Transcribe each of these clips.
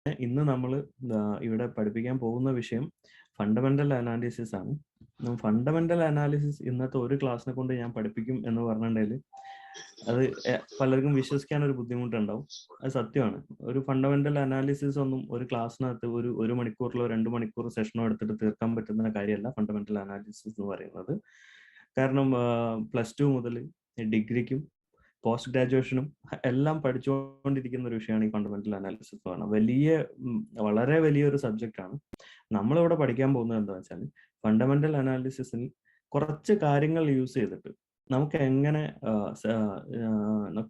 ഇന്ന് നമ്മൾ ഇവിടെ പഠിപ്പിക്കാൻ പോകുന്ന വിഷയം ഫണ്ടമെന്റൽ അനാലിസിസ് ആണ്. ഫണ്ടമെന്റൽ അനാലിസിസ് ഇന്നത്തെ ഒരു ക്ലാസ്സിനെ കൊണ്ട് ഞാൻ പഠിപ്പിക്കും എന്ന് പറഞ്ഞിട്ടുണ്ടെങ്കിൽ അത് പലർക്കും വിശ്വസിക്കാൻ ഒരു ബുദ്ധിമുട്ടുണ്ടാവും. അത് സത്യമാണ്. ഒരു ഫണ്ടമെന്റൽ അനാലിസിസ് ഒന്നും ഒരു ക്ലാസ്സിനകത്ത് ഒരു മണിക്കൂറിലോ 2 മണിക്കൂർ സെഷനോ എടുത്തിട്ട് തീർക്കാൻ പറ്റുന്ന കാര്യമല്ല ഫണ്ടമെന്റൽ അനാലിസിസ് എന്ന് പറയുന്നത്. കാരണം +2 മുതൽ ഡിഗ്രിക്കും പോസ്റ്റ് ഗ്രാജുവേഷനും എല്ലാം പഠിച്ചുകൊണ്ടിരിക്കുന്ന ഒരു വിഷയമാണ് ഈ ഫണ്ടമെന്റൽ അനാലിസിസ് എന്ന് പറയുന്നത്. വളരെ വലിയൊരു സബ്ജക്റ്റ് ആണ്. നമ്മളിവിടെ പഠിക്കാൻ പോകുന്നത് എന്താ വെച്ചാൽ ഫണ്ടമെന്റൽ അനാലിസിസിൽ കുറച്ച് കാര്യങ്ങൾ യൂസ് ചെയ്തിട്ട് നമുക്ക് എങ്ങനെ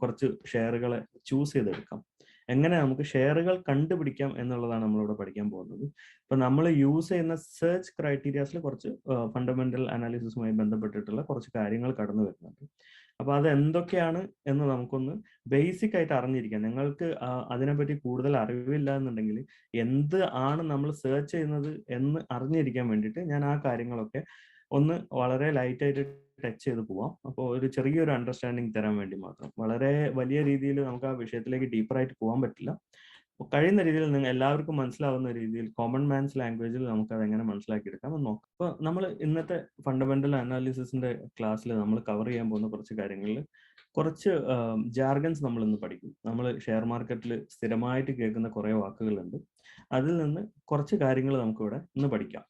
കുറച്ച് ഷെയറുകളെ ചൂസ് ചെയ്തെടുക്കാം, എങ്ങനെ നമുക്ക് ഷെയറുകൾ കണ്ടുപിടിക്കാം എന്നുള്ളതാണ് നമ്മളിവിടെ പഠിക്കാൻ പോകുന്നത്. ഇപ്പൊ നമ്മൾ യൂസ് ചെയ്യുന്ന സെർച്ച് ക്രൈറ്റീരിയാസിൽ കുറച്ച് ഫണ്ടമെന്റൽ അനാലിസിസുമായി ബന്ധപ്പെട്ടിട്ടുള്ള കുറച്ച് കാര്യങ്ങൾ കടന്നു വരുന്നുണ്ട്. അപ്പൊ അത് എന്തൊക്കെയാണ് എന്ന് നമുക്കൊന്ന് ബേസിക് ആയിട്ട് അറിഞ്ഞിരിക്കാം. നിങ്ങൾക്ക് അതിനെപ്പറ്റി കൂടുതൽ അറിവില്ല എന്നുണ്ടെങ്കിൽ എന്ത് ആണ് നമ്മൾ സെർച്ച് ചെയ്യുന്നത് എന്ന് അറിഞ്ഞിരിക്കാൻ വേണ്ടിയിട്ട് ഞാൻ ആ കാര്യങ്ങളൊക്കെ ഒന്ന് വളരെ ലൈറ്റ് ആയിട്ട് ടച്ച് ചെയ്ത് പോവാം. അപ്പോൾ ഒരു ചെറിയൊരു അണ്ടർസ്റ്റാൻഡിങ് തരാൻ വേണ്ടി മാത്രം. വളരെ വലിയ രീതിയിൽ നമുക്ക് ആ വിഷയത്തിലേക്ക് ഡീപ്പറായിട്ട് പോകാൻ പറ്റില്ല. കഴിയുന്ന രീതിയിൽ നിങ്ങൾ എല്ലാവർക്കും മനസ്സിലാവുന്ന രീതിയിൽ കോമൺ മാൻസ് ലാംഗ്വേജിൽ നമുക്ക് അതെങ്ങനെ മനസ്സിലാക്കിയെടുക്കാം എന്ന് നോക്കാം. അപ്പോൾ നമ്മൾ ഇന്നത്തെ ഫണ്ടമെന്റൽ അനാലിസിസിന്റെ ക്ലാസ്സിൽ നമ്മൾ കവർ ചെയ്യാൻ പോകുന്ന കുറച്ച് കാര്യങ്ങളിൽ കുറച്ച് ജാർഗൻസ് നമ്മൾ ഇന്ന് പഠിക്കും. നമ്മൾ ഷെയർ മാർക്കറ്റിൽ സ്ഥിരമായിട്ട് കേൾക്കുന്ന കുറേ വാക്കുകളുണ്ട്. അതിൽ നിന്ന് കുറച്ച് കാര്യങ്ങൾ നമുക്കിവിടെ ഇന്ന് പഠിക്കാം.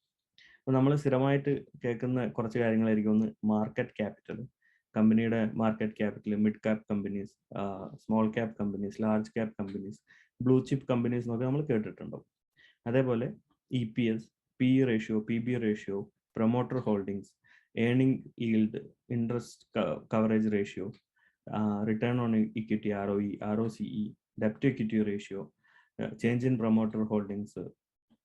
അപ്പോൾ നമ്മൾ സ്ഥിരമായിട്ട് കേൾക്കുന്ന കുറച്ച് കാര്യങ്ങളായിരിക്കും. ഒന്ന് മാർക്കറ്റ് ക്യാപിറ്റൽ, കമ്പനിയുടെ market capital, mid cap companies, small cap companies, large cap companies, blue chip companies എന്നൊക്കെ നമ്മൾ കേട്ടിട്ടുണ്ടാവും. അതേപോലെ EPS, PE ratio, PB ratio, promoter holdings, earning yield, interest coverage ratio, return on equity ROE, ROCE, ഡെപ്റ്റ് equity ratio, change in promoter holdings,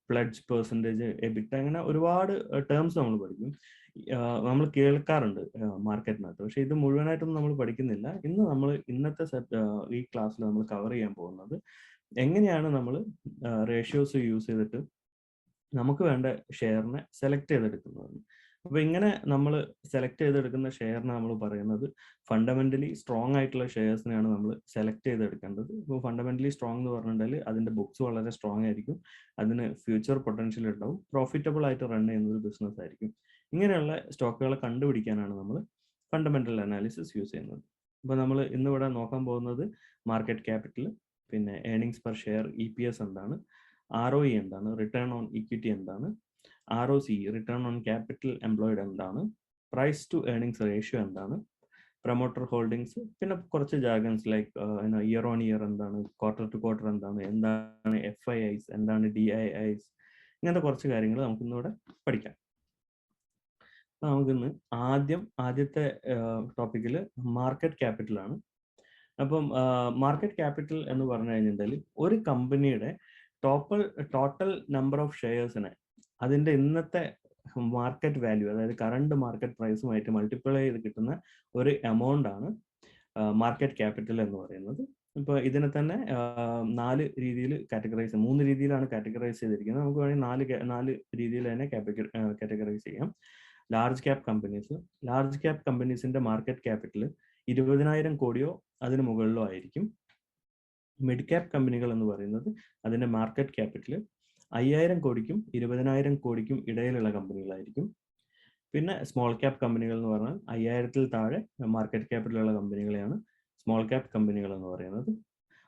pledge percentage, EBITA, അങ്ങനെ ഒരുപാട് terms നമ്മൾ പഠിക്കും. നമ്മൾ കേൾക്കാറുണ്ട് മാർക്കറ്റിനകത്ത്. പക്ഷെ ഇത് മുഴുവനായിട്ടൊന്നും നമ്മൾ പഠിക്കുന്നില്ല. ഇന്നത്തെ ഈ ക്ലാസ്സിൽ നമ്മൾ കവർ ചെയ്യാൻ പോകുന്നത് എങ്ങനെയാണ് നമ്മൾ റേഷ്യോസ് യൂസ് ചെയ്തിട്ട് നമുക്ക് വേണ്ട ഷെയറിനെ സെലക്ട് ചെയ്തെടുക്കുന്നത്. അപ്പൊ ഇങ്ങനെ നമ്മൾ സെലക്ട് ചെയ്തെടുക്കുന്ന ഷെയറിനെ നമ്മൾ പറയുന്നത് ഫണ്ടമെന്റലി സ്ട്രോങ് ആയിട്ടുള്ള ഷെയർസിനെയാണ് നമ്മൾ സെലക്ട് ചെയ്തെടുക്കേണ്ടത്. ഇപ്പോൾ ഫണ്ടമെന്റലി സ്ട്രോങ് എന്ന് പറഞ്ഞിട്ടുണ്ടെങ്കിൽ അതിന്റെ ബുക്സ് വളരെ സ്ട്രോങ് ആയിരിക്കും, അതിന് ഫ്യൂച്ചർ പൊട്ടൻഷ്യൽ ഉണ്ടാവും, പ്രോഫിറ്റബിൾ ആയിട്ട് റൺ ചെയ്യുന്ന ഒരു ബിസിനസ് ആയിരിക്കും. ഇങ്ങനെയുള്ള സ്റ്റോക്കുകളെ കണ്ടുപിടിക്കാനാണ് നമ്മൾ ഫണ്ടമെന്റൽ അനാലിസിസ് യൂസ് ചെയ്യുന്നത്. അപ്പോൾ നമ്മൾ ഇന്നിവിടെ നോക്കാൻ പോകുന്നത് മാർക്കറ്റ് ക്യാപിറ്റൽ, പിന്നെ ഏർണിങ്സ് പെർ ഷെയർ, EPS എന്താണ്, ROE എന്താണ്, റിട്ടേൺ ഓൺ ഇക്വിറ്റി എന്താണ്, ROCE, return on capital employed എന്താണ്, പ്രൈസ് ടു ഏർണിങ്സ് റേഷ്യോ എന്താണ്, പ്രൊമോട്ടർ ഹോൾഡിങ്സ്, പിന്നെ കുറച്ച് jargons like year on year എന്താണ്, ക്വാർട്ടർ ടു ക്വാർട്ടർ എന്താണ് FIIs, എന്താണ് DIIs, ഇങ്ങനത്തെ കുറച്ച് കാര്യങ്ങൾ നമുക്കിന്നിവിടെ പഠിക്കാം. നമുക്കിന്ന് ആദ്യത്തെ ടോപ്പിക്കിൽ മാർക്കറ്റ് ക്യാപിറ്റൽ ആണ്. അപ്പം മാർക്കറ്റ് ക്യാപിറ്റൽ എന്ന് പറഞ്ഞു കഴിഞ്ഞിട്ടുണ്ടെങ്കിൽ ഒരു കമ്പനിയുടെ ടോട്ടൽ നമ്പർ ഓഫ് ഷെയർസിനെ അതിന്റെ ഇന്നത്തെ മാർക്കറ്റ് വാല്യൂ, അതായത് കറണ്ട് മാർക്കറ്റ് പ്രൈസുമായിട്ട് മൾട്ടിപ്ലൈ ചെയ്ത് കിട്ടുന്ന ഒരു എമൗണ്ട് ആണ് മാർക്കറ്റ് ക്യാപിറ്റൽ എന്ന് പറയുന്നത്. ഇപ്പൊ ഇതിനെ തന്നെ 4 രീതിയിൽ മൂന്ന് രീതിയിലാണ് കാറ്റഗറൈസ് ചെയ്തിരിക്കുന്നത്. നമുക്ക് വേണമെങ്കിൽ 4 രീതിയിൽ തന്നെ കാറ്റഗറൈസ് ചെയ്യാം. ലാർജ് ക്യാപ് കമ്പനീസിന്റെ മാർക്കറ്റ് ക്യാപിറ്റൽ 20,000 കോടിയോ അതിന് മുകളിലോ ആയിരിക്കും. മിഡ് ക്യാപ് കമ്പനികൾ എന്ന് പറയുന്നത് അതിന്റെ മാർക്കറ്റ് ക്യാപിറ്റൽ 5,000 കോടിക്കും 20,000 കോടിക്കും ഇടയിലുള്ള കമ്പനികളായിരിക്കും. പിന്നെ സ്മോൾ ക്യാപ് കമ്പനികൾ എന്ന് പറഞ്ഞാൽ 5,000-ൽ താഴെ മാർക്കറ്റ് ക്യാപിറ്റലുള്ള കമ്പനികളെയാണ് സ്മോൾ ക്യാപ് കമ്പനികൾ എന്ന് പറയുന്നത്.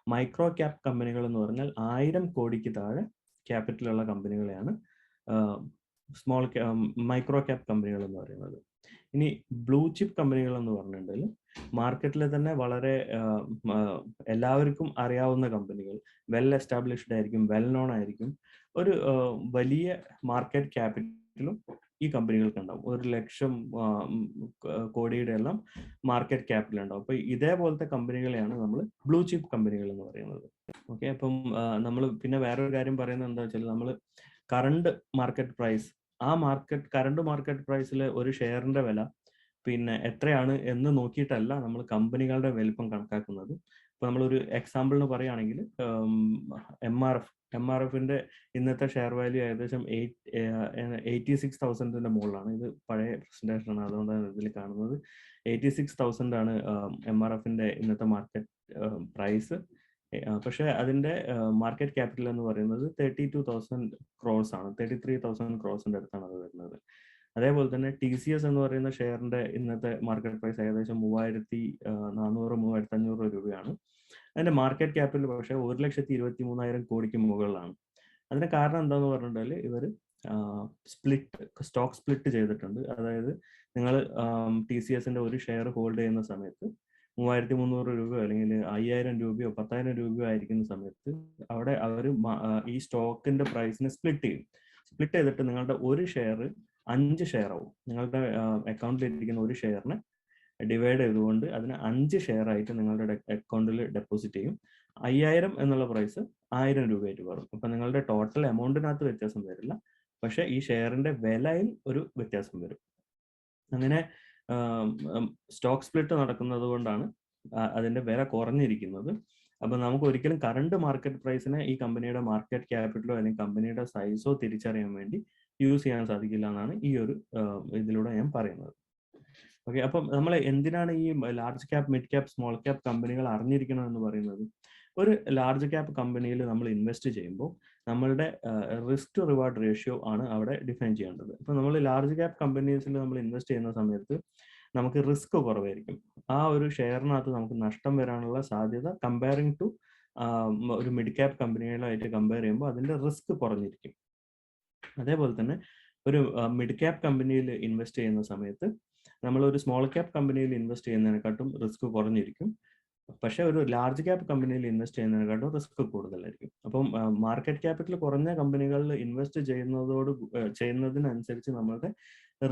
മൈക്രോ ക്യാപ് കമ്പനികൾ എന്ന് പറഞ്ഞാൽ 1,000 കോടിക്ക് താഴെ ക്യാപിറ്റലുള്ള കമ്പനികളെയാണ് മൈക്രോ ക്യാപ് കമ്പനികൾ എന്ന് പറയുന്നത്. ഇനി ബ്ലൂ ചിപ്പ് കമ്പനികൾ എന്ന് പറഞ്ഞിട്ടുണ്ടെങ്കിൽ മാർക്കറ്റിലെ തന്നെ വളരെ എല്ലാവർക്കും അറിയാവുന്ന കമ്പനികൾ, വെൽ എസ്റ്റാബ്ലിഷ്ഡ് ആയിരിക്കും, വെൽ നോൺ ആയിരിക്കും, ഒരു വലിയ മാർക്കറ്റ് ക്യാപിറ്റലും ഈ കമ്പനികൾക്ക് ഉണ്ടാവും. 1,00,000 കോടിയുടെ എല്ലാം മാർക്കറ്റ് ക്യാപിറ്റൽ ഉണ്ടാവും. അപ്പൊ ഇതേപോലത്തെ കമ്പനികളെയാണ് നമ്മൾ ബ്ലൂ ചിപ്പ് കമ്പനികൾ എന്ന് പറയുന്നത്. ഓക്കെ, അപ്പം നമ്മൾ പിന്നെ വേറൊരു കാര്യം പറയുന്നത് എന്താ വെച്ചാൽ നമ്മൾ current market price, current market പ്രൈസിൽ ഒരു ഷെയറിന്റെ വില പിന്നെ എത്രയാണ് എന്ന് നോക്കിയിട്ടല്ല നമ്മൾ കമ്പനികളുടെ വലിപ്പം കണക്കാക്കുന്നത്. ഇപ്പൊ നമ്മളൊരു എക്സാമ്പിളിന് പറയുകയാണെങ്കിൽ MRFന്റെ ഇന്നത്തെ ഷെയർ വാല്യൂ ഏകദേശം 86,000 മുകളിലാണ്. ഇത് പഴയ പ്രസന്റേഷൻ ആണ്, അതുകൊണ്ടാണ് ഇതിൽ കാണുന്നത്. 86,000 ആണ് MRFന്റെ ഇന്നത്തെ മാർക്കറ്റ് പ്രൈസ്. പക്ഷേ അതിന്റെ മാർക്കറ്റ് ക്യാപിറ്റൽ എന്ന് പറയുന്നത് 32,000 crores ആണ്. 33,000 crores അടുത്താണ് അത് വരുന്നത്. അതേപോലെ തന്നെ TCS എന്ന് പറയുന്ന ഷെയറിന്റെ ഇന്നത്തെ മാർക്കറ്റ് പ്രൈസ് ഏകദേശം 3,400-3,500 രൂപയാണ്. അതിന്റെ മാർക്കറ്റ് ക്യാപിറ്റൽ പക്ഷേ 1,23,000 കോടിക്ക് മുകളിലാണ്. അതിന് കാരണം എന്താന്ന് പറഞ്ഞിട്ടുണ്ടെങ്കിൽ ഇവർ സ്റ്റോക്ക് സ്പ്ലിറ്റ് ചെയ്തിട്ടുണ്ട്. അതായത് നിങ്ങൾ TCSന്റെ ഒരു ഷെയർ ഹോൾഡ് ചെയ്യുന്ന സമയത്ത് 3,300 രൂപയോ അല്ലെങ്കിൽ 5,000 രൂപയോ 10,000 രൂപയോ ആയിരിക്കുന്ന സമയത്ത് അവിടെ അവർ ഈ സ്റ്റോക്കിന്റെ പ്രൈസിനെ സ്പ്ലിറ്റ് ചെയ്യും. സ്പ്ലിറ്റ് ചെയ്തിട്ട് നിങ്ങളുടെ ഒരു ഷെയർ 5 ഷെയർ ആവും. നിങ്ങളുടെ അക്കൗണ്ടിൽ ഇരിക്കുന്ന ഒരു ഷെയറിനെ ഡിവൈഡ് ചെയ്തുകൊണ്ട് അതിന് 5 ഷെയർ ആയിട്ട് നിങ്ങളുടെ അക്കൗണ്ടിൽ ഡെപ്പോസിറ്റ് ചെയ്യും. 5,000 എന്നുള്ള പ്രൈസ് 1,000 രൂപയായിട്ട് മാറും. അപ്പൊ നിങ്ങളുടെ ടോട്ടൽ എമൗണ്ടിനകത്ത് വ്യത്യാസം വരില്ല, പക്ഷെ ഈ ഷെയറിന്റെ വിലയിൽ ഒരു വ്യത്യാസം വരും. അങ്ങനെ സ്റ്റോക്ക് സ്പ്ലിറ്റ് നടക്കുന്നത് കൊണ്ടാണ് അതിന്റെ വില കുറഞ്ഞിരിക്കുന്നത്. അപ്പൊ നമുക്ക് ഒരിക്കലും കറണ്ട് മാർക്കറ്റ് പ്രൈസിനെ ഈ കമ്പനിയുടെ മാർക്കറ്റ് ക്യാപിറ്റലോ അല്ലെങ്കിൽ കമ്പനിയുടെ സൈസോ തിരിച്ചറിയാൻ വേണ്ടി യൂസ് ചെയ്യാൻ സാധിക്കില്ല എന്നാണ് ഈ ഒരു ഇതിലൂടെ ഞാൻ പറയുന്നത്. ഓക്കെ, അപ്പം നമ്മൾ എന്തിനാണ് ഈ large cap, mid cap, small cap കമ്പനികൾ അറിഞ്ഞിരിക്കണം എന്ന് പറയുന്നത്? ഒരു ലാർജ് ക്യാപ് കമ്പനിയിൽ നമ്മൾ ഇൻവെസ്റ്റ് ചെയ്യുമ്പോൾ നമ്മളുടെ റിസ്ക് ടു റിവാർഡ് റേഷ്യോ ആണ് അവിടെ ഡിഫൈൻ ചെയ്യേണ്ടത്. ഇപ്പൊ നമ്മൾ ലാർജ് ക്യാപ് കമ്പനീസിൽ നമ്മൾ ഇൻവെസ്റ്റ് ചെയ്യുന്ന സമയത്ത് നമുക്ക് റിസ്ക് കുറവായിരിക്കും. ആ ഒരു ഷെയറിനകത്ത് നമുക്ക് നഷ്ടം വരാനുള്ള സാധ്യത കമ്പയറിംഗ് ടു ഒരു മിഡ് ക്യാപ് കമ്പനികളായിട്ട് കമ്പയർ ചെയ്യുമ്പോൾ അതിന്റെ റിസ്ക് കുറഞ്ഞിരിക്കും. അതേപോലെ തന്നെ ഒരു മിഡ് ക്യാപ് കമ്പനിയിൽ ഇൻവെസ്റ്റ് ചെയ്യുന്ന സമയത്ത് നമ്മൾ ഒരു സ്മോൾ ക്യാപ് കമ്പനിയിൽ ഇൻവെസ്റ്റ് ചെയ്യുന്നതിനെക്കാട്ടും റിസ്ക് കുറഞ്ഞിരിക്കും. പക്ഷെ ഒരു ലാർജ് ക്യാപ് കമ്പനിയിൽ ഇൻവെസ്റ്റ് ചെയ്യുന്നതിനെക്കാട്ടും റിസ്ക് കൂടുതലായിരിക്കും. അപ്പം മാർക്കറ്റ് ക്യാപിറ്റൽ കുറഞ്ഞ കമ്പനികളിൽ ഇൻവെസ്റ്റ് ചെയ്യുന്നതിനനുസരിച്ച് നമ്മളുടെ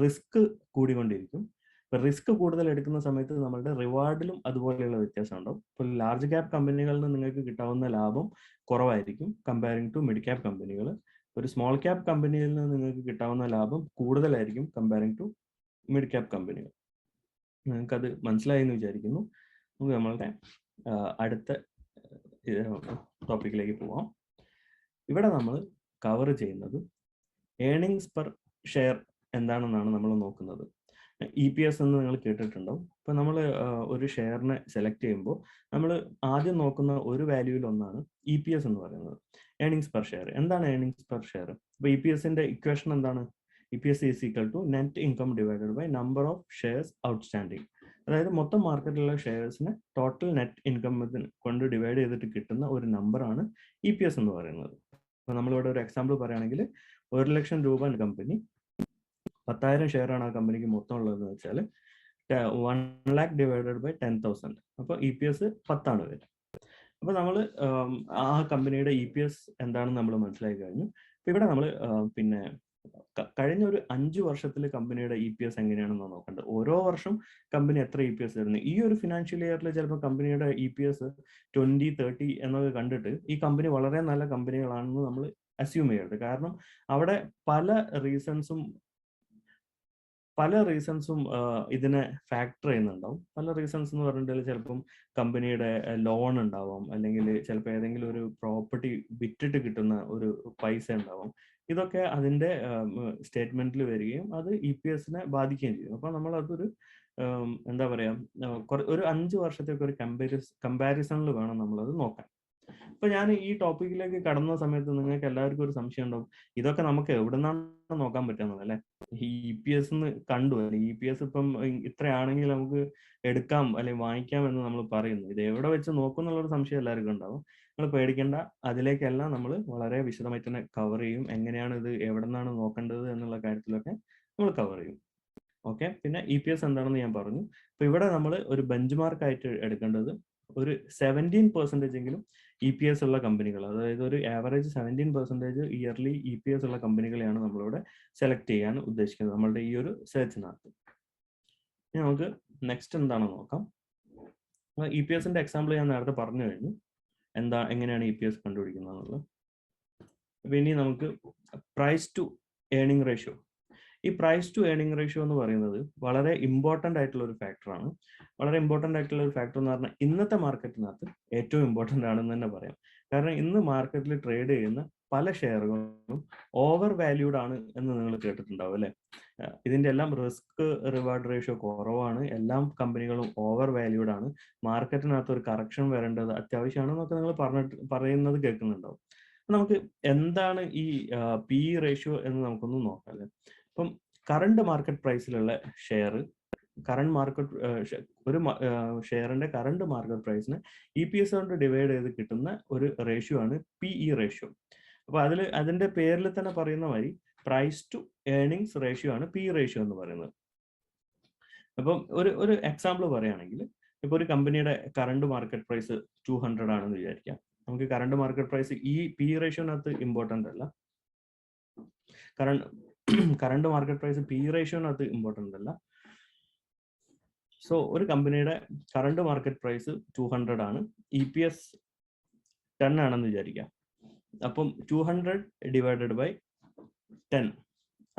റിസ്ക് കൂടിക്കൊണ്ടിരിക്കും. ഇപ്പൊ റിസ്ക് കൂടുതൽ എടുക്കുന്ന സമയത്ത് നമ്മളുടെ റിവാർഡിലും അതുപോലെയുള്ള വ്യത്യാസം ഉണ്ടാവും. ഇപ്പോൾ ലാർജ് ക്യാപ് കമ്പനികളിൽ നിന്ന് നിങ്ങൾക്ക് കിട്ടാവുന്ന ലാഭം കുറവായിരിക്കും കമ്പയറിംഗ് ടു മിഡ് ക്യാപ് കമ്പനികൾ. ഒരു സ്മോൾ ക്യാപ് കമ്പനിയിൽ നിന്ന് നിങ്ങൾക്ക് കിട്ടാവുന്ന ലാഭം കൂടുതലായിരിക്കും കമ്പയറിംഗ് ടു മിഡ് ക്യാപ് കമ്പനികൾ. നിങ്ങൾക്കത് മനസ്സിലായി എന്ന് വിചാരിക്കുന്നു. നമുക്ക് നമ്മളുടെ അടുത്ത ടോപ്പിക്കിലേക്ക് പോവാം. ഇവിടെ നമ്മൾ കവർ ചെയ്യുന്നത് ഏർണിങ്സ് പെർ ഷെയർ എന്താണെന്നാണ് നമ്മൾ നോക്കുന്നത്. EPS എന്ന് നിങ്ങൾ കേട്ടിട്ടുണ്ടാവും. ഇപ്പൊ നമ്മൾ ഒരു ഷെയറിനെ സെലക്ട് ചെയ്യുമ്പോൾ നമ്മൾ ആദ്യം നോക്കുന്ന ഒരു വാല്യൂവിൽ ഒന്നാണ് EPS എന്ന് പറയുന്നത്, ഏർണിങ്സ് പെർ ഷെയർ. എന്താണ് ഏർണിങ്സ് പെർ ഷെയർ? ഇപ്പൊ EPSന്റെ ഇക്വേഷൻ എന്താണ്? EPS is equal to net income divided by number of shares outstanding. അതായത് മൊത്തം മാർക്കറ്റിലുള്ള ഷെയർസിനെ ടോട്ടൽ നെറ്റ് ഇൻകം കൊണ്ട് ഡിവൈഡ് ചെയ്തിട്ട് കിട്ടുന്ന ഒരു നമ്പറാണ് EPS എന്ന് പറയുന്നത്. അപ്പൊ നമ്മളിവിടെ ഒരു എക്സാമ്പിൾ പറയുകയാണെങ്കിൽ 1,00,000 രൂപ കമ്പനി, 10,000 ഷെയർ ആണ് ആ കമ്പനിക്ക് മൊത്തം ഉള്ളതെന്ന് വെച്ചാൽ 1 lakh ഡിവൈഡഡ് ബൈ 10,000. അപ്പൊ EPS 10 ആണ് വരിക. അപ്പൊ നമ്മൾ ആ കമ്പനിയുടെ EPS എന്താണെന്ന് നമ്മൾ മനസ്സിലാക്കി കഴിഞ്ഞു. അപ്പൊ ഇവിടെ നമ്മൾ പിന്നെ കഴിഞ്ഞ ഒരു 5 വർഷത്തിൽ കമ്പനിയുടെ EPS എങ്ങനെയാണെന്ന് നോക്കേണ്ടത്. ഓരോ വർഷം കമ്പനി എത്ര EPS തരുന്നു. ഈ ഒരു ഫിനാൻഷ്യൽ ഇയറിൽ ചിലപ്പോൾ കമ്പനിയുടെ EPS 20, 30 എന്നൊക്കെ കണ്ടിട്ട് ഈ കമ്പനി വളരെ നല്ല കമ്പനികളാണെന്ന് നമ്മൾ അസ്യൂം ചെയ്യരുത്. കാരണം അവിടെ പല റീസൺസും ഇതിനെ ഫാക്ടർ ചെയ്യുന്നുണ്ടാവും. പല റീസൺസ് എന്ന് പറഞ്ഞിട്ടുണ്ടെങ്കിൽ ചിലപ്പം കമ്പനിയുടെ ലോൺ ഉണ്ടാവാം, അല്ലെങ്കിൽ ചിലപ്പോൾ ഏതെങ്കിലും ഒരു പ്രോപ്പർട്ടി വിറ്റിട്ട് കിട്ടുന്ന ഒരു പൈസ ഉണ്ടാവാം. ഇതൊക്കെ അതിന്റെ സ്റ്റേറ്റ്മെന്റിൽ വരികയും അത് EPSനെ ബാധിക്കുകയും ചെയ്യും. അപ്പൊ നമ്മൾ അതൊരു എന്താ പറയാ, ഒരു 5 വർഷത്തേക്ക് ഒരു കമ്പാരിസണിൽ വേണം നമ്മളത് നോക്കാൻ. ഇപ്പൊ ഞാൻ ഈ ടോപ്പിക്കിലേക്ക് കടന്ന സമയത്ത് നിങ്ങൾക്ക് എല്ലാവർക്കും ഒരു സംശയം ഉണ്ടാവും, ഇതൊക്കെ നമുക്ക് എവിടെ നിന്നാണ് നോക്കാൻ പറ്റുന്നത് അല്ലെ? ഈ EPS കണ്ടു അല്ലെ, EPS ഇപ്പം ഇത്രയാണെങ്കിൽ നമുക്ക് എടുക്കാം അല്ലെങ്കിൽ വാങ്ങിക്കാം എന്ന് നമ്മൾ പറയുന്നു. ഇത് എവിടെ വെച്ച് നോക്കും എന്നുള്ളൊരു സംശയം എല്ലാവർക്കും ഉണ്ടാവും. നിങ്ങൾ പേടിക്കേണ്ട, അതിലേക്കെല്ലാം നമ്മൾ വളരെ വിശദമായിട്ട് തന്നെ കവർ ചെയ്യും. എങ്ങനെയാണ് ഇത് എവിടെ നിന്നാണ് നോക്കേണ്ടത് എന്നുള്ള കാര്യത്തിലൊക്കെ നമ്മൾ കവർ ചെയ്യും. ഓക്കെ, പിന്നെ EPS എന്താണെന്ന് ഞാൻ പറഞ്ഞു. അപ്പൊ ഇവിടെ നമ്മൾ ഒരു ബെഞ്ച് മാർക്ക് ആയിട്ട് എടുക്കേണ്ടത് ഒരു 17% എങ്കിലും EPS ഉള്ള കമ്പനികൾ, അതായത് ഒരു ആവറേജ് 17% ഇയർലി EPS ഉള്ള കമ്പനികളെയാണ് നമ്മളിവിടെ സെലക്ട് ചെയ്യാൻ ഉദ്ദേശിക്കുന്നത് നമ്മളുടെ ഈ ഒരു സെർച്ചിനകത്ത്. ഇനി നമുക്ക് നെക്സ്റ്റ് എന്താണെന്ന് നോക്കാം. EPSന്റെ എക്സാമ്പിൾ ഞാൻ നേരത്തെ പറഞ്ഞു കഴിഞ്ഞു, എങ്ങനെയാണ് EPS കണ്ടുപിടിക്കുന്നത് എന്നുള്ളത്. അപ്പൊ ഇനി നമുക്ക് പ്രൈസ് ടു ഏർണിംഗ് റേഷ്യോ. ഈ പ്രൈസ് ടു ഏർണിംഗ് റേഷ്യോ എന്ന് പറയുന്നത് വളരെ ഇമ്പോർട്ടൻ്റ് ആയിട്ടുള്ള ഒരു ഫാക്ടറാണ്. വളരെ ഇമ്പോർട്ടൻ്റ് ആയിട്ടുള്ള ഒരു ഫാക്ടർ എന്ന് പറഞ്ഞാൽ ഇന്നത്തെ മാർക്കറ്റിനകത്ത് ഏറ്റവും ഇമ്പോർട്ടൻ്റ് ആണെന്ന് തന്നെ പറയാം. കാരണം ഇന്ന് മാർക്കറ്റിൽ ട്രേഡ് ചെയ്യുന്ന പല ഷെയറുകളും ഓവർ വാല്യൂഡ് ആണ് എന്ന് നിങ്ങൾ കേട്ടിട്ടുണ്ടാവും അല്ലെ. ഇതിന്റെ എല്ലാം റിസ്ക് റിവാർഡ് റേഷ്യോ കുറവാണ്, എല്ലാ കമ്പനികളും ഓവർ വാല്യൂഡ് ആണ്, മാർക്കറ്റിനകത്ത് ഒരു കറക്ഷൻ വരേണ്ടത് അത്യാവശ്യമാണെന്നൊക്കെ നിങ്ങൾ പറയുന്നത് കേൾക്കുന്നുണ്ടാവും. നമുക്ക് എന്താണ് ഈ പി റേഷ്യോ എന്ന് നമുക്കൊന്ന് നോക്കാം അല്ലെ. അപ്പം കറണ്ട് മാർക്കറ്റ് പ്രൈസിലുള്ള ഷെയർ, കറണ്ട് മാർക്കറ്റ് ഒരു ഷെയറിന്റെ കറണ്ട് മാർക്കറ്റ് പ്രൈസിനെ EPS കൊണ്ട് ഡിവൈഡ് ചെയ്ത് കിട്ടുന്ന ഒരു റേഷ്യോ ആണ് PE റേഷ്യോ. അപ്പൊ അതിന്റെ പേരിൽ തന്നെ പറയുന്ന മാതിരി പ്രൈസ് ടു ഏർണിങ്സ് റേഷ്യോ ആണ് PE റേഷ്യോ എന്ന് പറയുന്നത്. അപ്പം ഒരു എക്സാമ്പിൾ പറയുകയാണെങ്കിൽ, ഇപ്പൊ ഒരു കമ്പനിയുടെ കറണ്ട് മാർക്കറ്റ് പ്രൈസ് 200 ആണെന്ന് വിചാരിക്കാം. നമുക്ക് കറണ്ട് മാർക്കറ്റ് പ്രൈസ് ഈ PE റേഷ്യോനകത്ത് ഇമ്പോർട്ടന്റ് അല്ല. കറണ്ട് മാർക്കറ്റ് പ്രൈസ് PE റേഷ്യോനകത്ത് ഇമ്പോർട്ടന്റ് അല്ല. സോ ഒരു കമ്പനിയുടെ കറണ്ട് മാർക്കറ്റ് പ്രൈസ് 200 ആണ്, EPS 10 ആണെന്ന് വിചാരിക്കാം. അപ്പം 200 ഡിവൈഡഡ് ബൈ 10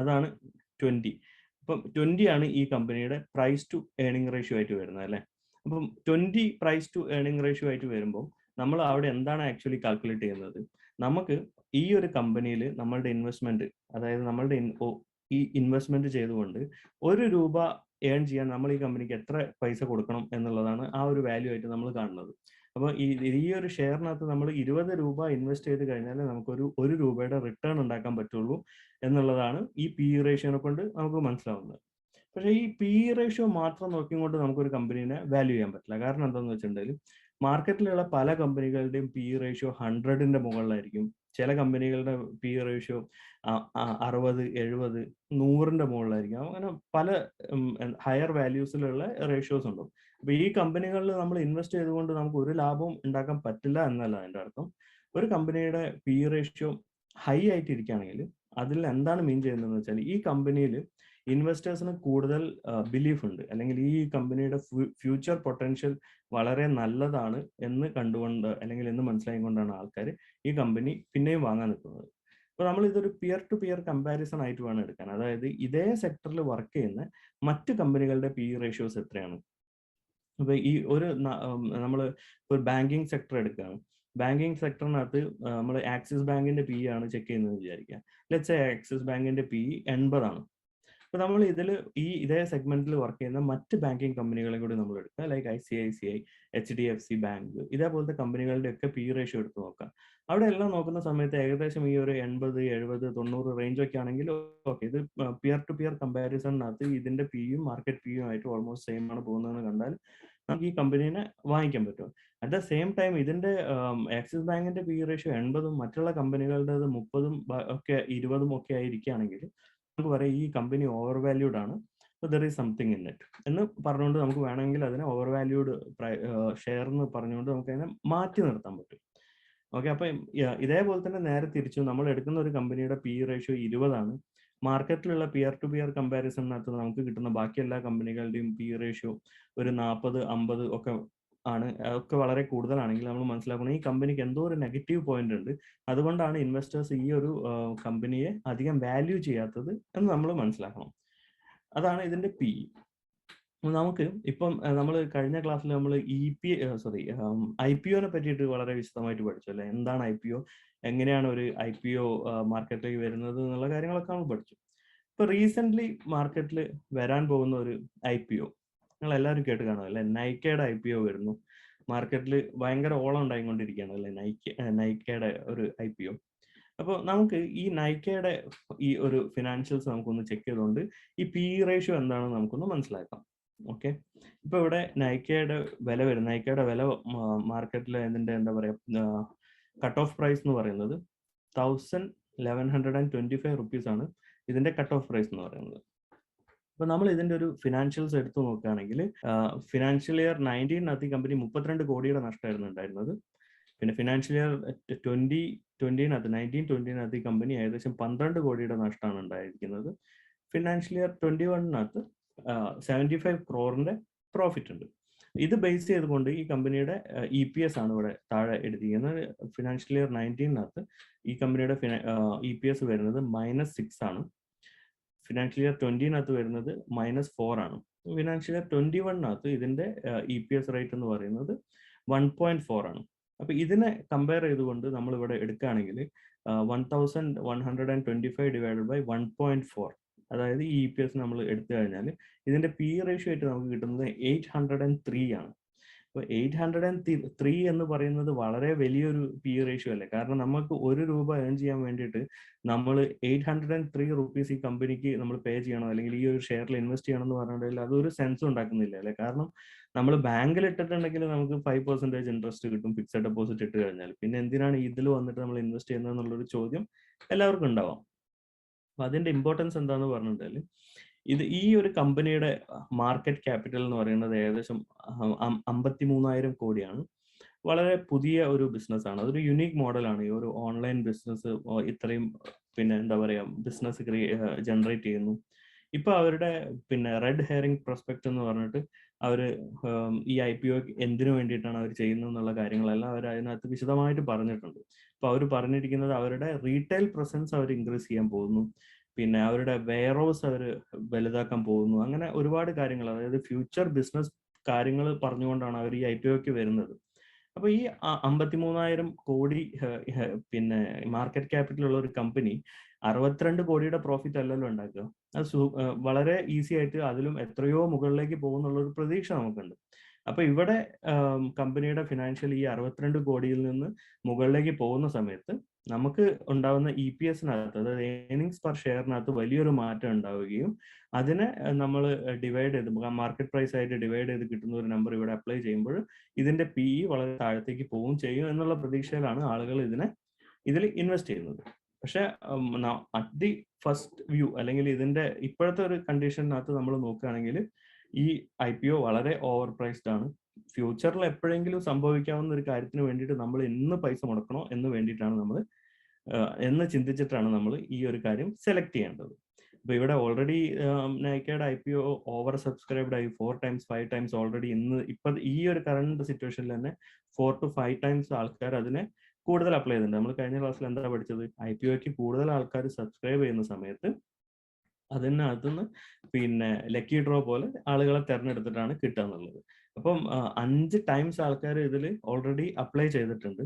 അതാണ് 20. അപ്പം 20 ആണ് ഈ കമ്പനിയുടെ പ്രൈസ് ടു ഏർണിംഗ് റേഷ്യോ ആയിട്ട് വരുന്നത് അല്ലേ. അപ്പം 20 പ്രൈസ് ടു ഏർണിംഗ് റേഷ്യോ ആയിട്ട് വരുമ്പോൾ നമ്മൾ അവിടെ എന്താണ് ആക്ച്വലി കാൽക്കുലേറ്റ് ചെയ്യുന്നത്? നമുക്ക് ഈ ഒരു കമ്പനിയിൽ നമ്മളുടെ ഇൻവെസ്റ്റ്മെന്റ്, അതായത് നമ്മളുടെ ഈ ഇൻവെസ്റ്റ്മെന്റ് ചെയ്തുകൊണ്ട് 1 രൂപ ഏൺ ചെയ്യാൻ നമ്മൾ ഈ കമ്പനിക്ക് എത്ര പൈസ കൊടുക്കണം എന്നുള്ളതാണ് ആ ഒരു വാല്യൂ ആയിട്ട് നമ്മൾ കാണുന്നത്. അപ്പോൾ ഈ ഒരു ഷെയറിനകത്ത് നമ്മൾ 20 രൂപ ഇൻവെസ്റ്റ് ചെയ്ത് കഴിഞ്ഞാൽ നമുക്കൊരു 1 രൂപയുടെ റിട്ടേൺ ഉണ്ടാക്കാൻ പറ്റുള്ളൂ എന്നുള്ളതാണ് ഈ PE റേഷ്യോനെ കൊണ്ട് നമുക്ക് മനസ്സിലാവുന്നത്. പക്ഷേ ഈ PE റേഷ്യോ മാത്രം നോക്കിക്കൊണ്ട് നമുക്കൊരു കമ്പനീനെ വാല്യൂ ചെയ്യാൻ പറ്റില്ല. കാരണം എന്താണെന്ന് വെച്ചിട്ടുണ്ടെങ്കിൽ മാർക്കറ്റിലുള്ള പല കമ്പനികളുടെയും PE റേഷ്യോ 100ന്റെ മുകളിലായിരിക്കും. ചില കമ്പനികളുടെ PE റേഷ്യോ 60, 70, 100ന്റെ മുകളിലായിരിക്കും. അങ്ങനെ പല ഹയർ വാല്യൂസിലുള്ള റേഷ്യോസ് ഉണ്ടാവും. അപ്പൊ ഈ കമ്പനികളിൽ നമ്മൾ ഇൻവെസ്റ്റ് ചെയ്തുകൊണ്ട് നമുക്ക് ഒരു ലാഭവും ഉണ്ടാക്കാൻ പറ്റില്ല എന്നല്ല അതിന്റെ അർത്ഥം. ഒരു കമ്പനിയുടെ PE റേഷ്യോ ഹൈ ആയിട്ട് ഇരിക്കുകയാണെങ്കിൽ അതിൽ എന്താണ് മീൻ ചെയ്യുന്നതെന്ന് വെച്ചാൽ ഈ കമ്പനിയിൽ ഇൻവെസ്റ്റേഴ്സിന് കൂടുതൽ ബിലീഫ് ഉണ്ട്, അല്ലെങ്കിൽ ഈ കമ്പനിയുടെ ഫ്യൂച്ചർ പൊട്ടൻഷ്യൽ വളരെ നല്ലതാണ് എന്ന് കണ്ടുകൊണ്ട് അല്ലെങ്കിൽ എന്ന് മനസ്സിലാക്കിക്കൊണ്ടാണ് ആൾക്കാർ ഈ കമ്പനി പിന്നെയും വാങ്ങാൻ നിൽക്കുന്നത്. അപ്പോൾ നമ്മൾ ഇതൊരു പിയർ ടു പിയർ കമ്പാരിസൺ ആയിട്ട് വേണം എടുക്കാൻ. അതായത് ഇതേ സെക്ടറിൽ വർക്ക് ചെയ്യുന്ന മറ്റ് കമ്പനികളുടെ PE റേഷ്യോസ് എത്രയാണ്. അപ്പൊ ഈ നമ്മൾ ഒരു ബാങ്കിങ് സെക്ടർ എടുക്കുകയാണ്. ബാങ്കിങ് സെക്ടറിനകത്ത് നമ്മൾ ആക്സിസ് ബാങ്കിന്റെ PE ആണ് ചെക്ക് ചെയ്യുന്നത് വിചാരിക്കുക. ലെറ്റ്സ് സേ ആക്സിസ് ബാങ്കിന്റെ PE 80 ആണ്. അപ്പൊ നമ്മൾ ഇതേ സെഗ്മെന്റിൽ വർക്ക് ചെയ്യുന്ന മറ്റ് ബാങ്കിങ് കമ്പനികളെ കൂടി നമ്മൾ എടുക്കുക, ലൈക്ക് ICICI, HDFC ബാങ്ക്, ഇതേപോലത്തെ കമ്പനികളുടെ ഒക്കെ PE റേഷ്യോ എടുത്ത് നോക്കാം. അവിടെ എല്ലാം നോക്കുന്ന സമയത്ത് ഏകദേശം ഈ ഒരു 80, 70, 90 റേഞ്ച് ഒക്കെ ആണെങ്കിൽ ഓക്കെ, ഇത് പിയർ ടു പിയർ കമ്പാരിസണിനകത്ത് ഇതിന്റെ PEയും മാർക്കറ്റ് PEയും ആയിട്ട് ഓൾമോസ്റ്റ് സെയിം ആണ് പോകുന്നതെന്ന് കണ്ടാൽ നമുക്ക് ഈ കമ്പനീനെ വാങ്ങിക്കാൻ പറ്റും. അറ്റ് ദ സെയിം ടൈം ഇതിന്റെ ആക്സിസ് ബാങ്കിന്റെ PE റേഷ്യോ 80ഉം മറ്റുള്ള കമ്പനികളുടേത് 30ഉം ഒക്കെ 20ഉം ഒക്കെ ആയിരിക്കുകയാണെങ്കിൽ നമുക്ക് പറയാം ഈ കമ്പനി ഓവർ വാല്യൂഡ് ആണ്, there is something in it എന്ന് പറഞ്ഞുകൊണ്ട് നമുക്ക് വേണമെങ്കിൽ അതിനെ ഓവർ വാല്യൂഡ് ഷെയർ എന്ന് പറഞ്ഞുകൊണ്ട് നമുക്ക് അതിനെ മാറ്റി നിർത്താൻ പറ്റും. ഓക്കെ, അപ്പൊ ഇതേപോലെ തന്നെ നേരെ തിരിച്ചു നമ്മൾ എടുക്കുന്ന ഒരു കമ്പനിയുടെ PE റേഷ്യോ 20 ആണ്, മാർക്കറ്റിലുള്ള പിയർ ടു പിയർ കമ്പാരിസണിനകത്ത് നമുക്ക് കിട്ടുന്ന ബാക്കി എല്ലാ കമ്പനികളുടെയും PE റേഷ്യോ ഒരു 40, 50 ഒക്കെ ആണ്, ഒക്കെ വളരെ കൂടുതലാണെങ്കിൽ നമ്മൾ മനസ്സിലാക്കണം ഈ കമ്പനിക്ക് എന്തോ ഒരു നെഗറ്റീവ് പോയിന്റ് ഉണ്ട്, അതുകൊണ്ടാണ് ഇൻവെസ്റ്റേഴ്സ് ഈ ഒരു കമ്പനിയെ അധികം വാല്യൂ ചെയ്യാത്തത് എന്ന് നമ്മൾ മനസ്സിലാക്കണം. അതാണ് ഇതിന്റെ PE. നമുക്ക് ഇപ്പം നമ്മൾ കഴിഞ്ഞ ക്ലാസ്സിൽ നമ്മൾ IPO പറ്റിയിട്ട് വളരെ വിശദമായിട്ട് പഠിച്ചു അല്ലെ. എന്താണ് IPO, എങ്ങനെയാണ് ഒരു IPO മാർക്കറ്റിലേക്ക് വരുന്നത് എന്നുള്ള കാര്യങ്ങളൊക്കെ നമ്മൾ പഠിച്ചു. ഇപ്പൊ റീസെന്റ് മാർക്കറ്റിൽ വരാൻ പോകുന്ന ഒരു IPO നിങ്ങൾ എല്ലാവരും കേട്ട് കാണും അല്ലെ. നൈക്കയുടെ IPO വരുന്നു. മാർക്കറ്റിൽ ഭയങ്കര ഓളം ഉണ്ടായിക്കൊണ്ടിരിക്കുകയാണ് അല്ലെ നൈക്കയുടെ ഒരു IPO. അപ്പോൾ നമുക്ക് ഈ നൈക്കയുടെ ഈ ഒരു ഫിനാൻഷ്യൽസ് നമുക്കൊന്ന് ചെക്ക് ചെയ്തുകൊണ്ട് ഈ PE റേഷ്യോ എന്താണെന്ന് നമുക്കൊന്ന് മനസ്സിലാക്കാം. ഓക്കെ, ഇപ്പൊ ഇവിടെ നൈക്കയുടെ വില മാർക്കറ്റിൽ ഇതിന്റെ എന്താ പറയാ കട്ട് ഓഫ് പ്രൈസ് എന്ന് പറയുന്നത് 1125 റുപ്പീസ് ആണ് ഇതിന്റെ കട്ട് ഓഫ് പ്രൈസ് എന്ന് പറയുന്നത്. അപ്പൊ നമ്മൾ ഇതിന്റെ ഒരു ഫിനാൻഷ്യൽസ് എടുത്തു നോക്കുകയാണെങ്കിൽ ഫിനാൻഷ്യൽ ഇയർ 19 കമ്പനി 32 കോടിയുടെ നഷ്ടമായിരുന്നു ഉണ്ടായിരുന്നത്. പിന്നെ ഫിനാൻഷ്യൽ ഇയർ 1920 കമ്പനി ഏകദേശം 12 കോടിയുടെ നഷ്ടമാണ് ഉണ്ടായിരിക്കുന്നത്. ഫിനാൻഷ്യൽ ഇയർ 21 75 ക്രോറിന്റെ പ്രോഫിറ്റ് ഉണ്ട്. ഇത് ബേസ് ചെയ്തുകൊണ്ട് ഈ കമ്പനിയുടെ EPS ആണ് ഇവിടെ താഴെ എടുത്തിരിക്കുന്നത്. ഫിനാൻഷ്യൽ ഇയർ 19 ഈ കമ്പനിയുടെ EPS വരുന്നത് -6 ആണ്. ഫിനാൻഷ്യൽ ഇയർ 20 വരുന്നത് -4 ആണ്. ഫിനാൻഷ്യൽ ഇയർ 21 ഇതിന്റെ EPS റേറ്റ് എന്ന് പറയുന്നത് 1.4 ആണ്. അപ്പൊ ഇതിനെ കമ്പയർ ചെയ്തുകൊണ്ട് നമ്മൾ ഇവിടെ എടുക്കുകയാണെങ്കിൽ 1125 ഡിവൈഡഡ് ബൈ 1.4, അതായത് ഈ EPS നമ്മൾ എടുത്തു കഴിഞ്ഞാൽ ഇതിന്റെ പി റേഷ്യോ ആയിട്ട് നമുക്ക് കിട്ടുന്നത് 803 ആണ്. അപ്പോൾ 803 എന്ന് പറയുന്നത് വളരെ വലിയൊരു പി റേഷ്യോ അല്ലേ. കാരണം നമുക്ക് ₹1 ഏൺ ചെയ്യാൻ വേണ്ടിയിട്ട് നമ്മൾ 803 റുപ്പീസ് ഈ കമ്പനിക്ക് നമ്മൾ പേ ചെയ്യണം, അല്ലെങ്കിൽ ഈ ഒരു ഷെയറിൽ ഇൻവെസ്റ്റ് ചെയ്യണം എന്ന് പറഞ്ഞിട്ടുണ്ടെങ്കിൽ അതൊരു സെൻസ് ഉണ്ടാക്കുന്നില്ല അല്ലേ. കാരണം നമ്മൾ ബാങ്കിൽ ഇട്ടിട്ടുണ്ടെങ്കിൽ നമുക്ക് 5% ഇൻട്രസ്റ്റ് കിട്ടും ഫിക്സഡ് ഡെപ്പോസിറ്റ് ഇട്ട് കഴിഞ്ഞാൽ. പിന്നെ എന്തിനാണ് ഇതിൽ വന്നിട്ട് നമ്മൾ ഇൻവെസ്റ്റ് ചെയ്യുന്നത് എന്നുള്ളൊരു ചോദ്യം എല്ലാവർക്കും ഉണ്ടാവാം. അപ്പൊ അതിന്റെ ഇമ്പോർട്ടൻസ് എന്താന്ന് പറഞ്ഞിട്ടുണ്ടെങ്കിൽ ഈ ഒരു കമ്പനിയുടെ മാർക്കറ്റ് ക്യാപിറ്റൽ എന്ന് പറയുന്നത് ഏകദേശം 53,000 കോടിയാണ്. വളരെ പുതിയ ഒരു ബിസിനസ്സാണ്. അതൊരു യുണീക്ക് മോഡലാണ്. ഈ ഒരു ഓൺലൈൻ ബിസിനസ് ഇത്രയും എന്താ പറയാ ബിസിനസ് ജനറേറ്റ് ചെയ്യുന്നു. ഇപ്പൊ അവരുടെ റെഡ് ഹെയറിംഗ് പ്രോസ്പെക്ട് എന്ന് പറഞ്ഞിട്ട് അവര് ഈ IPO എന്തിനു വേണ്ടിയിട്ടാണ് അവർ ചെയ്യുന്നത് എന്നുള്ള കാര്യങ്ങളെല്ലാം അവർ അതിനകത്ത് വിശദമായിട്ട് പറഞ്ഞിട്ടുണ്ട്. അപ്പൊ അവർ പറഞ്ഞിരിക്കുന്നത് അവരുടെ റീറ്റെയിൽ പ്രസൻസ് അവർ ഇൻക്രീസ് ചെയ്യാൻ പോകുന്നു, അവരുടെ വെയർഹൗസ് അവർ വലുതാക്കാൻ പോകുന്നു. അങ്ങനെ ഒരുപാട് കാര്യങ്ങൾ, അതായത് ഫ്യൂച്ചർ ബിസിനസ് കാര്യങ്ങൾ പറഞ്ഞുകൊണ്ടാണ് അവർ ഈ IPOക്ക് വരുന്നത്. അപ്പൊ ഈ 53,000 കോടി മാർക്കറ്റ് ക്യാപിറ്റൽ ഉള്ള ഒരു കമ്പനി 62 കോടിയുടെ പ്രോഫിറ്റ് അല്ലല്ലോ ഉണ്ടാക്കുക. അത് വളരെ ഈസി ആയിട്ട് അതിലും എത്രയോ മുകളിലേക്ക് പോകുന്നുള്ള ഒരു പ്രതീക്ഷ നമുക്കുണ്ട്. അപ്പൊ ഇവിടെ കമ്പനിയുടെ ഫിനാൻഷ്യൽ ഈ 62 കോടിയിൽ നിന്ന് മുകളിലേക്ക് പോകുന്ന സമയത്ത് നമുക്ക് ഉണ്ടാവുന്ന EPSനകത്ത്, അതായത് ഏർണിങ്സ് പെർ ഷെയറിനകത്ത് വലിയൊരു മാറ്റം ഉണ്ടാവുകയും അതിനെ നമ്മൾ ഡിവൈഡ് ചെയ്ത് മാർക്കറ്റ് പ്രൈസ് ആയിട്ട് ഡിവൈഡ് ചെയ്ത് കിട്ടുന്ന ഒരു നമ്പർ ഇവിടെ അപ്ലൈ ചെയ്യുമ്പോൾ ഇതിന്റെ PE വളരെ താഴത്തേക്ക് പോവുകയും ചെയ്യും എന്നുള്ള പ്രതീക്ഷയിലാണ് ആളുകൾ ഇതിൽ ഇൻവെസ്റ്റ് ചെയ്യുന്നത്. പക്ഷെ അറ്റ് ദി ഫസ്റ്റ് വ്യൂ, അല്ലെങ്കിൽ ഇതിന്റെ ഇപ്പോഴത്തെ ഒരു കണ്ടീഷനകത്ത് നമ്മൾ നോക്കുകയാണെങ്കിൽ ഈ IPO വളരെ ഓവർ പ്രൈസ്ഡ് ആണ്. ഫ്യൂച്ചറിൽ എപ്പോഴെങ്കിലും സംഭവിക്കാവുന്ന ഒരു കാര്യത്തിന് വേണ്ടിയിട്ട് നമ്മൾ ഇന്ന് പൈസ മുടക്കണോ എന്ന് വേണ്ടിയിട്ടാണ് എന്ന് ചിന്തിച്ചിട്ടാണ് നമ്മൾ ഈ ഒരു കാര്യം സെലക്ട് ചെയ്യേണ്ടത്. അപ്പൊ ഇവിടെ ഓൾറെഡി നൈക്കയുടെ IPO ഓവർ സബ്സ്ക്രൈബ്ഡ് ആയി 4 times 5 times ഓൾറെഡി ഇപ്പൊ ഈ ഒരു കറണ്ട് സിറ്റുവേഷനിൽ തന്നെ 4 to 5 times ആൾക്കാർ അതിനെ കൂടുതൽ അപ്ലൈ ചെയ്തിട്ടുണ്ട്. നമ്മൾ കഴിഞ്ഞ ക്ലാസ്സിൽ എന്താ പഠിച്ചത്? IPOക്ക് കൂടുതൽ ആൾക്കാർ സബ്സ്ക്രൈബ് ചെയ്യുന്ന സമയത്ത് അതിനകത്തുനിന്ന് ലക്കി ഡ്രോ പോലെ ആളുകളെ തെരഞ്ഞെടുത്തിട്ടാണ് കിട്ടുക എന്നുള്ളത്. അപ്പം 5 times ആൾക്കാർ ഇതിൽ ഓൾറെഡി അപ്ലൈ ചെയ്തിട്ടുണ്ട്.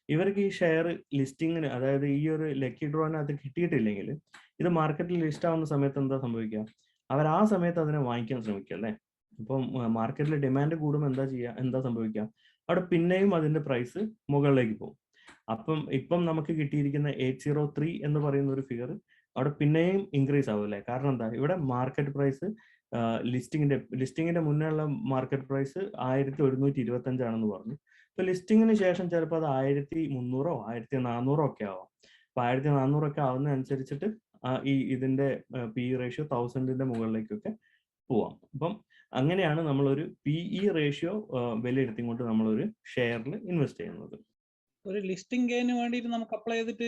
ഇവർക്ക് ഈ ഷെയർ ലിസ്റ്റിങ്ങിന്, അതായത് ഈ ഒരു ലക്കി ഡ്രോനകത്ത് കിട്ടിയിട്ടില്ലെങ്കിൽ ഇത് മാർക്കറ്റിൽ ലിസ്റ്റ് ആവുന്ന സമയത്ത് എന്താ സംഭവിക്കുക? അവർ ആ സമയത്ത് അതിനെ വാങ്ങിക്കാൻ ശ്രമിക്കുക അല്ലേ. അപ്പം മാർക്കറ്റിൽ ഡിമാൻഡ് കൂടുമ്പോൾ എന്താ സംഭവിക്കുക? അവിടെ പിന്നെയും അതിന്റെ പ്രൈസ് മുകളിലേക്ക് പോകും. ഇപ്പം നമുക്ക് കിട്ടിയിരിക്കുന്ന 803 എന്ന് പറയുന്ന ഒരു ഫിഗർ അവിടെ പിന്നെയും ഇൻക്രീസ് ആവും അല്ലേ. കാരണം എന്താ? ഇവിടെ മാർക്കറ്റ് പ്രൈസ് ലിസ്റ്റിങ്ങിന്റെ മുന്നേ ഉള്ള മാർക്കറ്റ് പ്രൈസ് 1125 ആണെന്ന് പറഞ്ഞു. ഇപ്പൊ ലിസ്റ്റിങ്ങിന് ശേഷം ചിലപ്പോൾ അത് 1300 1400 ഒക്കെ ആവാം. അപ്പൊ 1400 ഒക്കെ ആവുന്ന അനുസരിച്ചിട്ട് ഇതിന്റെ PE റേഷ്യോ 1000ന്റെ മുകളിലേക്കൊക്കെ പോവാം. അപ്പം അങ്ങനെയാണ് നമ്മളൊരു PE റേഷ്യോ വിലയിരുത്തിക്കൊണ്ട് നമ്മളൊരു ഷെയറിൽ ഇൻവെസ്റ്റ് ചെയ്യുന്നത്. ഒരു ലിസ്റ്റിംഗ് ഗെയിന് വേണ്ടിയിട്ട് നമുക്ക് അപ്ലൈ ചെയ്തിട്ട്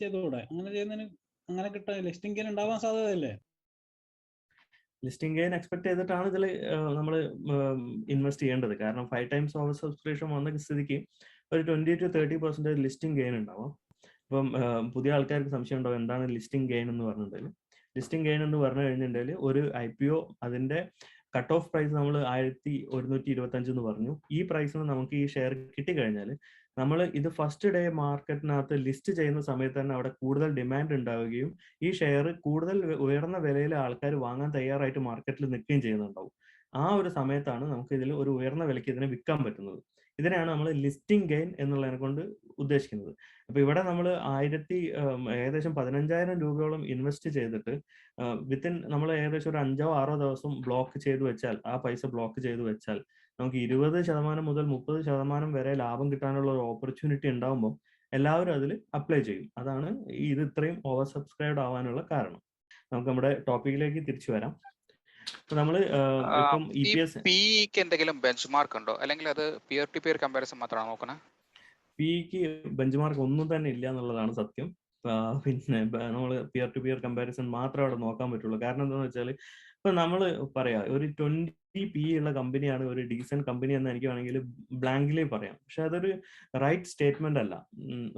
ചെയ്തുകൂടെ? അങ്ങനെ ചെയ്യുന്നതിന് അങ്ങനെ കിട്ടാൻ ലിസ്റ്റിംഗ് ഗെയിൻ ഉണ്ടാവാൻ സാധ്യതയല്ലേ? ലിസ്റ്റിംഗ് ഗെയിൻ എക്സ്പെക്ട് ചെയ്തിട്ടാണ് ഇതിൽ നമ്മൾ ഇൻവെസ്റ്റ് ചെയ്യേണ്ടത്. കാരണം 5 times ഓവർ സബ്സ്ക്രിപ്ഷൻ വന്ന സ്ഥിതിക്ക് ഒരു 20 to 30% ലിസ്റ്റിംഗ് ഗെയിൻ ഉണ്ടാവും. അപ്പം പുതിയ ആൾക്കാർക്ക് സംശയം ഉണ്ടാവും എന്താണ് ലിസ്റ്റിംഗ് ഗെയിൻ എന്ന് പറഞ്ഞിട്ടുണ്ടെങ്കിൽ. ലിസ്റ്റിംഗ് ഗെയിൻ എന്ന് പറഞ്ഞു കഴിഞ്ഞിട്ടുണ്ടെങ്കിൽ ഒരു IPO അതിന്റെ കട്ട് ഓഫ് പ്രൈസ് നമ്മൾ 1125 എന്ന് പറഞ്ഞു. ഈ പ്രൈസിന് നമുക്ക് ഈ ഷെയർ കിട്ടിക്കഴിഞ്ഞാൽ നമ്മൾ ഇത് ഫസ്റ്റ് ഡേ മാർക്കറ്റിനകത്ത് ലിസ്റ്റ് ചെയ്യുന്ന സമയത്ത് തന്നെ അവിടെ കൂടുതൽ ഡിമാൻഡ് ഉണ്ടാവുകയും ഈ ഷെയർ കൂടുതൽ ഉയർന്ന വിലയിൽ ആൾക്കാർ വാങ്ങാൻ തയ്യാറായിട്ട് മാർക്കറ്റിൽ നിൽക്കുകയും ചെയ്യുന്നുണ്ടാവും. ആ ഒരു സമയത്താണ് നമുക്ക് ഇതിൽ ഒരു ഉയർന്ന വിലയ്ക്ക് ഇതിനെ വിൽക്കാൻ പറ്റുന്നത്. ഇതിനെയാണ് നമ്മൾ ലിസ്റ്റിംഗ് ഗെയിൻ എന്നുള്ളതിനെ കൊണ്ട് ഉദ്ദേശിക്കുന്നത്. അപ്പൊ ഇവിടെ നമ്മൾ ഏകദേശം 15,000 രൂപയോളം ഇൻവെസ്റ്റ് ചെയ്തിട്ട് നമ്മൾ ഏകദേശം ഒരു 5-6 ദിവസം ബ്ലോക്ക് ചെയ്ത് വെച്ചാൽ, ആ പൈസ ബ്ലോക്ക് ചെയ്ത് വെച്ചാൽ നമുക്ക് 20% മുതൽ 30% വരെ ലാഭം കിട്ടാനുള്ള ഒരു ഓപ്പർച്യൂണിറ്റി ഉണ്ടാകുമ്പോൾ എല്ലാവരും അതിൽ അപ്ലൈ ചെയ്യും. അതാണ് ഇത് ഇത്രയും ഓവർ സബ്സ്ക്രൈബ്ഡ് ആവാനുള്ള കാരണം. നമുക്ക് നമ്മുടെ ടോപ്പിക്കിലേക്ക് തിരിച്ചു വരാം. നമ്മൾ ഇപ്പം PEക്ക് എന്തെങ്കിലും ബെഞ്ച് മാർക്ക് ഉണ്ടോ, അല്ലെങ്കിൽ അത് പിയർ ടു പിയർ കമ്പാരിസൺ മാത്രമാണ് നോക്കണേ? PEക്ക് ബെഞ്ച് മാർക്ക് ഒന്നും തന്നെ ഇല്ല എന്നുള്ളതാണ് സത്യം. നമ്മൾ പിയർ ടു പിയർ കമ്പാരിസൺ മാത്രമേ അവിടെ നോക്കാൻ പറ്റുള്ളൂ. കാരണം എന്താണെന്ന് വെച്ചാൽ ഇപ്പൊ നമ്മൾ പറയാം ഒരു 20 PE ഉള്ള കമ്പനിയാണ് ഒരു ഡീസന്റ് കമ്പനി എന്ന് എനിക്ക് വേണമെങ്കിൽ ബ്ലാങ്ക്ലി പറയാം. പക്ഷെ അതൊരു റൈറ്റ് സ്റ്റേറ്റ്മെന്റ് അല്ല.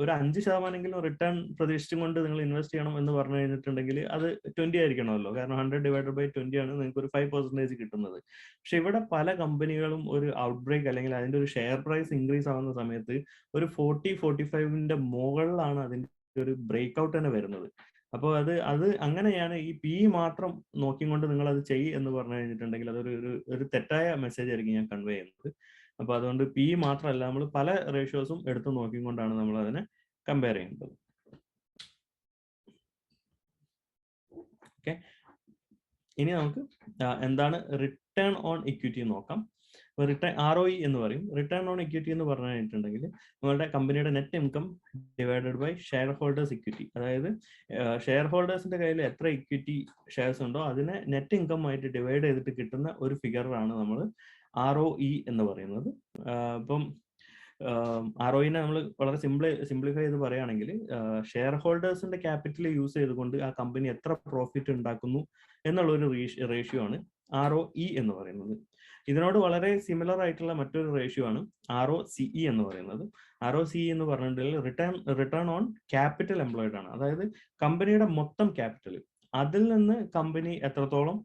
ഒരു 5% റിട്ടേൺ പ്രതീക്ഷിച്ചും കൊണ്ട് നിങ്ങൾ ഇൻവെസ്റ്റ് ചെയ്യണം എന്ന് പറഞ്ഞു കഴിഞ്ഞിട്ടുണ്ടെങ്കിൽ അത് 20 ആയിരിക്കണമല്ലോ. കാരണം 100/20 ആണ് നിങ്ങൾക്ക് ഒരു 5% കിട്ടുന്നത്. പക്ഷെ ഇവിടെ പല കമ്പനികളും ഒരു ഔട്ട് ബ്രേക്ക് അല്ലെങ്കിൽ അതിന്റെ ഒരു ഷെയർ പ്രൈസ് ഇൻക്രീസ് ആവുന്ന സമയത്ത് ഒരു 40-45ന്റെ മുകളിലാണ് അതിന്റെ ഒരു ബ്രേക്ക് ഔട്ട് തന്നെ വരുന്നത്. അപ്പോൾ അത് അങ്ങനെയാണ് ഈ പി മാത്രം നോക്കിക്കൊണ്ട് നിങ്ങൾ അത് ചെയ്യ് എന്ന് പറഞ്ഞു കഴിഞ്ഞിട്ടുണ്ടെങ്കിൽ അതൊരു ഒരു തെറ്റായ മെസ്സേജ് ആയിരിക്കും ഞാൻ കൺവേ ചെയ്യുന്നത്. അപ്പൊ അതുകൊണ്ട് പി മാത്രമല്ല, നമ്മൾ പല റേഷ്യോസും എടുത്ത് നോക്കിക്കൊണ്ടാണ് നമ്മൾ അതിനെ കമ്പയർ ചെയ്യുന്നത്. ഓക്കെ, ഇനി നമുക്ക് എന്താണ് റിട്ടേൺ ഓൺ ഇക്വിറ്റി നോക്കാം. റിട്ടേൺ ROE എന്ന് പറയും. റിട്ടേൺ ഓൺ ഇക്വിറ്റി എന്ന് പറഞ്ഞു കഴിഞ്ഞിട്ടുണ്ടെങ്കിൽ നമ്മളുടെ കമ്പനിയുടെ net income divided by shareholders equity. അതായത് ഷെയർ ഹോൾഡേഴ്സിന്റെ കയ്യിൽ എത്ര ഇക്വിറ്റി ഷെയർസ് ഉണ്ടോ അതിനെ നെറ്റ് ഇൻകം ആയിട്ട് ഡിവൈഡ് ചെയ്തിട്ട് കിട്ടുന്ന ഒരു ഫിഗറാണ് നമ്മൾ ROE എന്ന് പറയുന്നത്. ഇപ്പം ROE നമ്മൾ വളരെ സിംപ്ലിഫൈ ചെയ്ത് പറയുകയാണെങ്കിൽ ഷെയർ ഹോൾഡേഴ്സിന്റെ ക്യാപിറ്റൽ യൂസ് ചെയ്തുകൊണ്ട് ആ കമ്പനി എത്ര പ്രോഫിറ്റ് ഉണ്ടാക്കുന്നു എന്നുള്ള ഒരു റേഷ്യോ ആണ് ROE എന്ന് പറയുന്നത്. ഇതിനോട് വളരെ സിമിലർ ആയിട്ടുള്ള മറ്റൊരു റേഷ്യോ ആണ് ROCE എന്ന് പറയുന്നത്. ROCE എന്ന് പറഞ്ഞിട്ടുണ്ടെങ്കിൽ റിട്ടേൺ ഓൺ ക്യാപിറ്റൽ എംപ്ലോയിഡ് ആണ്. അതായത് കമ്പനിയുടെ മൊത്തം ക്യാപിറ്റൽ, അതിൽ നിന്ന് കമ്പനി എത്രത്തോളം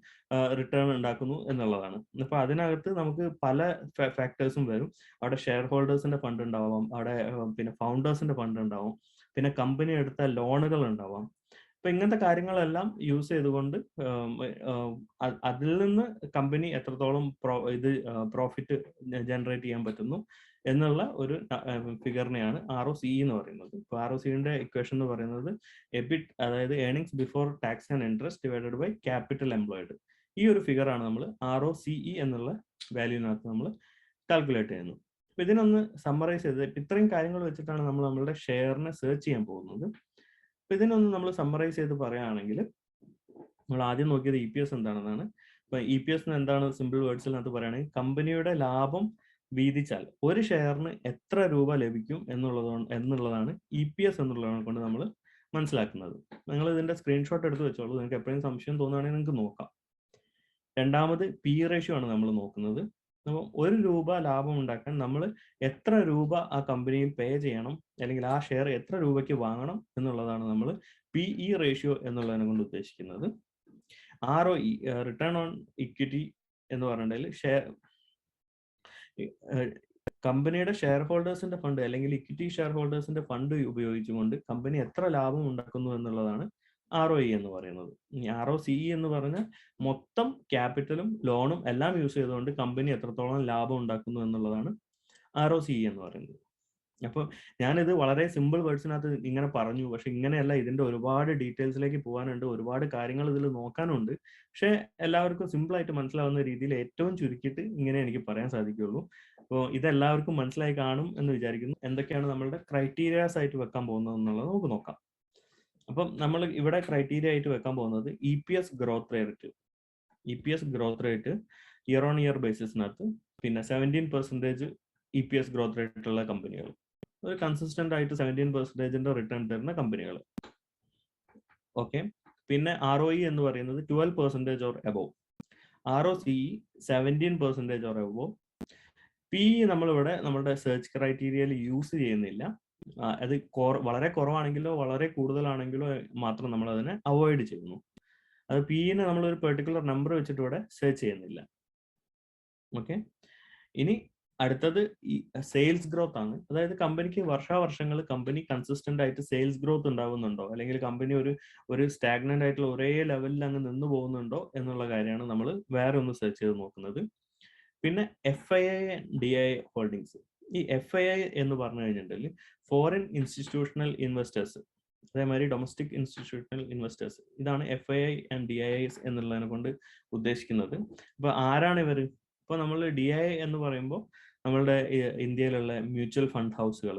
റിട്ടേൺ ഉണ്ടാക്കുന്നു എന്നുള്ളതാണ്. അപ്പൊ അതിനകത്ത് നമുക്ക് പല ഫാക്ടേഴ്സും വരും. അവിടെ ഷെയർ ഹോൾഡേഴ്സിന്റെ ഫണ്ട് ഉണ്ടാവാം, അവിടെ പിന്നെ ഫൗണ്ടേഴ്സിന്റെ ഫണ്ട് ഉണ്ടാവും, പിന്നെ കമ്പനി എടുത്ത ലോണുകൾ ഉണ്ടാവാം. അപ്പൊ ഇങ്ങനത്തെ കാര്യങ്ങളെല്ലാം യൂസ് ചെയ്തുകൊണ്ട് അതിൽ നിന്ന് കമ്പനി എത്രത്തോളം പ്രോഫിറ്റ് ജനറേറ്റ് ചെയ്യാൻ പറ്റുന്നു എന്നുള്ള ഒരു ഫിഗറിനെയാണ് ROCE എന്ന് പറയുന്നത്. ഇപ്പൊ ROCEന്റെ ഇക്വേഷൻ എന്ന് പറയുന്നത് എബിറ്റ്, അതായത് earnings before tax and interest divided by capital employed. ഈ ഒരു ഫിഗറാണ് നമ്മൾ ROCE എന്നുള്ള വാല്യൂവിനകത്ത് നമ്മൾ കാൽക്കുലേറ്റ് ചെയ്യുന്നത്. അപ്പൊ ഇതിനൊന്ന് സമ്മറൈസ് ചെയ്ത് ഇത്രയും കാര്യങ്ങൾ വെച്ചിട്ടാണ് നമ്മൾ നമ്മളുടെ ഷെയറിനെ സെർച്ച് ചെയ്യാൻ പോകുന്നത്. അപ്പൊ ഇതിനൊന്ന് നമ്മൾ സമ്മറൈസ് ചെയ്ത് പറയുകയാണെങ്കിൽ നമ്മൾ ആദ്യം നോക്കിയത് EPS എന്താണെന്നാണ്. അപ്പൊ EPS എന്താണ് സിമ്പിൾ വേർഡ്സിനകത്ത് പറയുകയാണെങ്കിൽ കമ്പനിയുടെ ലാഭം വീതിച്ചാൽ ഒരു ഷെയറിന് എത്ര രൂപ ലഭിക്കും എന്നുള്ളതാണ് EPS എന്നുള്ളതാണ് കൊണ്ട് നമ്മൾ മനസ്സിലാക്കുന്നത്. നിങ്ങൾ ഇതിന്റെ സ്ക്രീൻഷോട്ട് എടുത്ത് വെച്ചോളൂ. നിങ്ങൾക്ക് എപ്പോഴും സംശയം തോന്നുകയാണെങ്കിൽ നിങ്ങൾക്ക് നോക്കാം. രണ്ടാമത് P റേഷ്യോ ആണ് നമ്മൾ നോക്കുന്നത്. അപ്പോൾ 1 രൂപ ലാഭം ഉണ്ടാക്കാൻ നമ്മൾ എത്ര രൂപ ആ കമ്പനിയിൽ പേ ചെയ്യണം, അല്ലെങ്കിൽ ആ ഷെയർ എത്ര രൂപയ്ക്ക് വാങ്ങണം എന്നുള്ളതാണ് നമ്മൾ PE റേഷ്യോ എന്നുള്ളതിനെ കൊണ്ട് ഉദ്ദേശിക്കുന്നത്. ROE റിട്ടേൺ ഓൺ ഇക്വിറ്റി എന്ന് പറഞ്ഞിട്ടുണ്ടെങ്കിൽ കമ്പനിയുടെ ഷെയർ ഹോൾഡേഴ്സിന്റെ ഫണ്ട് അല്ലെങ്കിൽ ഇക്വിറ്റി ഷെയർ ഹോൾഡേഴ്സിന്റെ ഫണ്ട് ഉപയോഗിച്ചുകൊണ്ട് കമ്പനി എത്ര ലാഭം ഉണ്ടാക്കുന്നു എന്നുള്ളതാണ് ROE എന്ന് പറയുന്നത്. ROCE എന്ന് പറഞ്ഞാൽ മൊത്തം ക്യാപിറ്റലും ലോണും എല്ലാം യൂസ് ചെയ്തുകൊണ്ട് കമ്പനി എത്രത്തോളം ലാഭം ഉണ്ടാക്കുന്നു എന്നുള്ളതാണ് ROCE എന്ന് പറയുന്നത്. അപ്പോൾ ഞാനിത് വളരെ സിമ്പിൾ വേർഡ്സിനകത്ത് ഇങ്ങനെ പറഞ്ഞു, പക്ഷെ ഇങ്ങനെയല്ല, ഇതിന്റെ ഒരുപാട് ഡീറ്റെയിൽസിലേക്ക് പോകാനുണ്ട്, ഒരുപാട് കാര്യങ്ങൾ ഇതിൽ നോക്കാനുണ്ട്. പക്ഷെ എല്ലാവർക്കും സിമ്പിൾ ആയിട്ട് മനസ്സിലാവുന്ന രീതിയിൽ ഏറ്റവും ചുരുക്കിയിട്ട് ഇങ്ങനെ എനിക്ക് പറയാൻ സാധിക്കുള്ളൂ. അപ്പോൾ ഇതെല്ലാവർക്കും മനസ്സിലായി കാണും എന്ന് വിചാരിക്കുന്നു. എന്തൊക്കെയാണ് നമ്മളുടെ ക്രൈറ്റീരിയാസ് ആയിട്ട് വെക്കാൻ പോകുന്നത് എന്നുള്ളത് നമുക്ക് നോക്കാം. അപ്പം നമ്മൾ ഇവിടെ ക്രൈറ്റീരിയ ആയിട്ട് വെക്കാൻ പോകുന്നത് EPS growth rate. EPS growth rate year on year ബേസിസിനകത്ത്, പിന്നെ 17% EPS ഗ്രോത്ത് റേറ്റ് ഉള്ള കമ്പനികൾ, ഒരു കൺസിസ്റ്റന്റ് ആയിട്ട് 17% റിട്ടേൺ തരുന്ന കമ്പനികൾ. ഓക്കെ, പിന്നെ ROE എന്ന് പറയുന്നത് 12% or above, ROCE 17% or above. PE നമ്മളിവിടെ നമ്മുടെ സെർച്ച് ക്രൈറ്റീരിയയിൽ യൂസ് ചെയ്യുന്നില്ല. അത് വളരെ കുറവാണെങ്കിലോ വളരെ കൂടുതലാണെങ്കിലോ മാത്രം നമ്മൾ അതിനെ അവോയ്ഡ് ചെയ്യുന്നു. അത് PE നമ്മൾ ഒരു പെർട്ടിക്കുലർ നമ്പർ വെച്ചിട്ട് ഇവിടെ സെർച്ച് ചെയ്യുന്നില്ല. ഓക്കെ, ഇനി അടുത്തത് ഈ സെയിൽസ് ഗ്രോത്ത് ആണ്. അതായത് കമ്പനിക്ക് വർഷാവർഷങ്ങൾ കമ്പനി കൺസിസ്റ്റന്റ് ആയിട്ട് സെയിൽസ് ഗ്രോത്ത് ഉണ്ടാവുന്നുണ്ടോ, അല്ലെങ്കിൽ കമ്പനി ഒരു സ്റ്റാഗ്നന്റ് ആയിട്ടുള്ള ഒരേ ലെവലിൽ അങ്ങ് നിന്ന് പോകുന്നുണ്ടോ എന്നുള്ള കാര്യമാണ് നമ്മൾ വേറെ ഒന്ന് സെർച്ച് ചെയ്ത് നോക്കുന്നത്. പിന്നെ FII DII ഹോൾഡിങ്സ്. ഈ FII എന്ന് പറഞ്ഞു കഴിഞ്ഞിട്ടുണ്ടെങ്കിൽ ഫോറിൻ ഇൻസ്റ്റിറ്റ്യൂഷണൽ ഇൻവെസ്റ്റേഴ്സ്, അതേമാതിരി ഡൊമസ്റ്റിക് ഇൻസ്റ്റിറ്റ്യൂഷണൽ ഇൻവെസ്റ്റേഴ്സ്, ഇതാണ് FII ആൻഡ് DIIs എന്നുള്ളതിനെ കൊണ്ട് ഉദ്ദേശിക്കുന്നത്. അപ്പൊ ആരാണ് ഇവർ? ഇപ്പൊ നമ്മൾ DII എന്ന് പറയുമ്പോൾ നമ്മളുടെ ഇന്ത്യയിലുള്ള മ്യൂച്വൽ ഫണ്ട് ഹൗസുകൾ,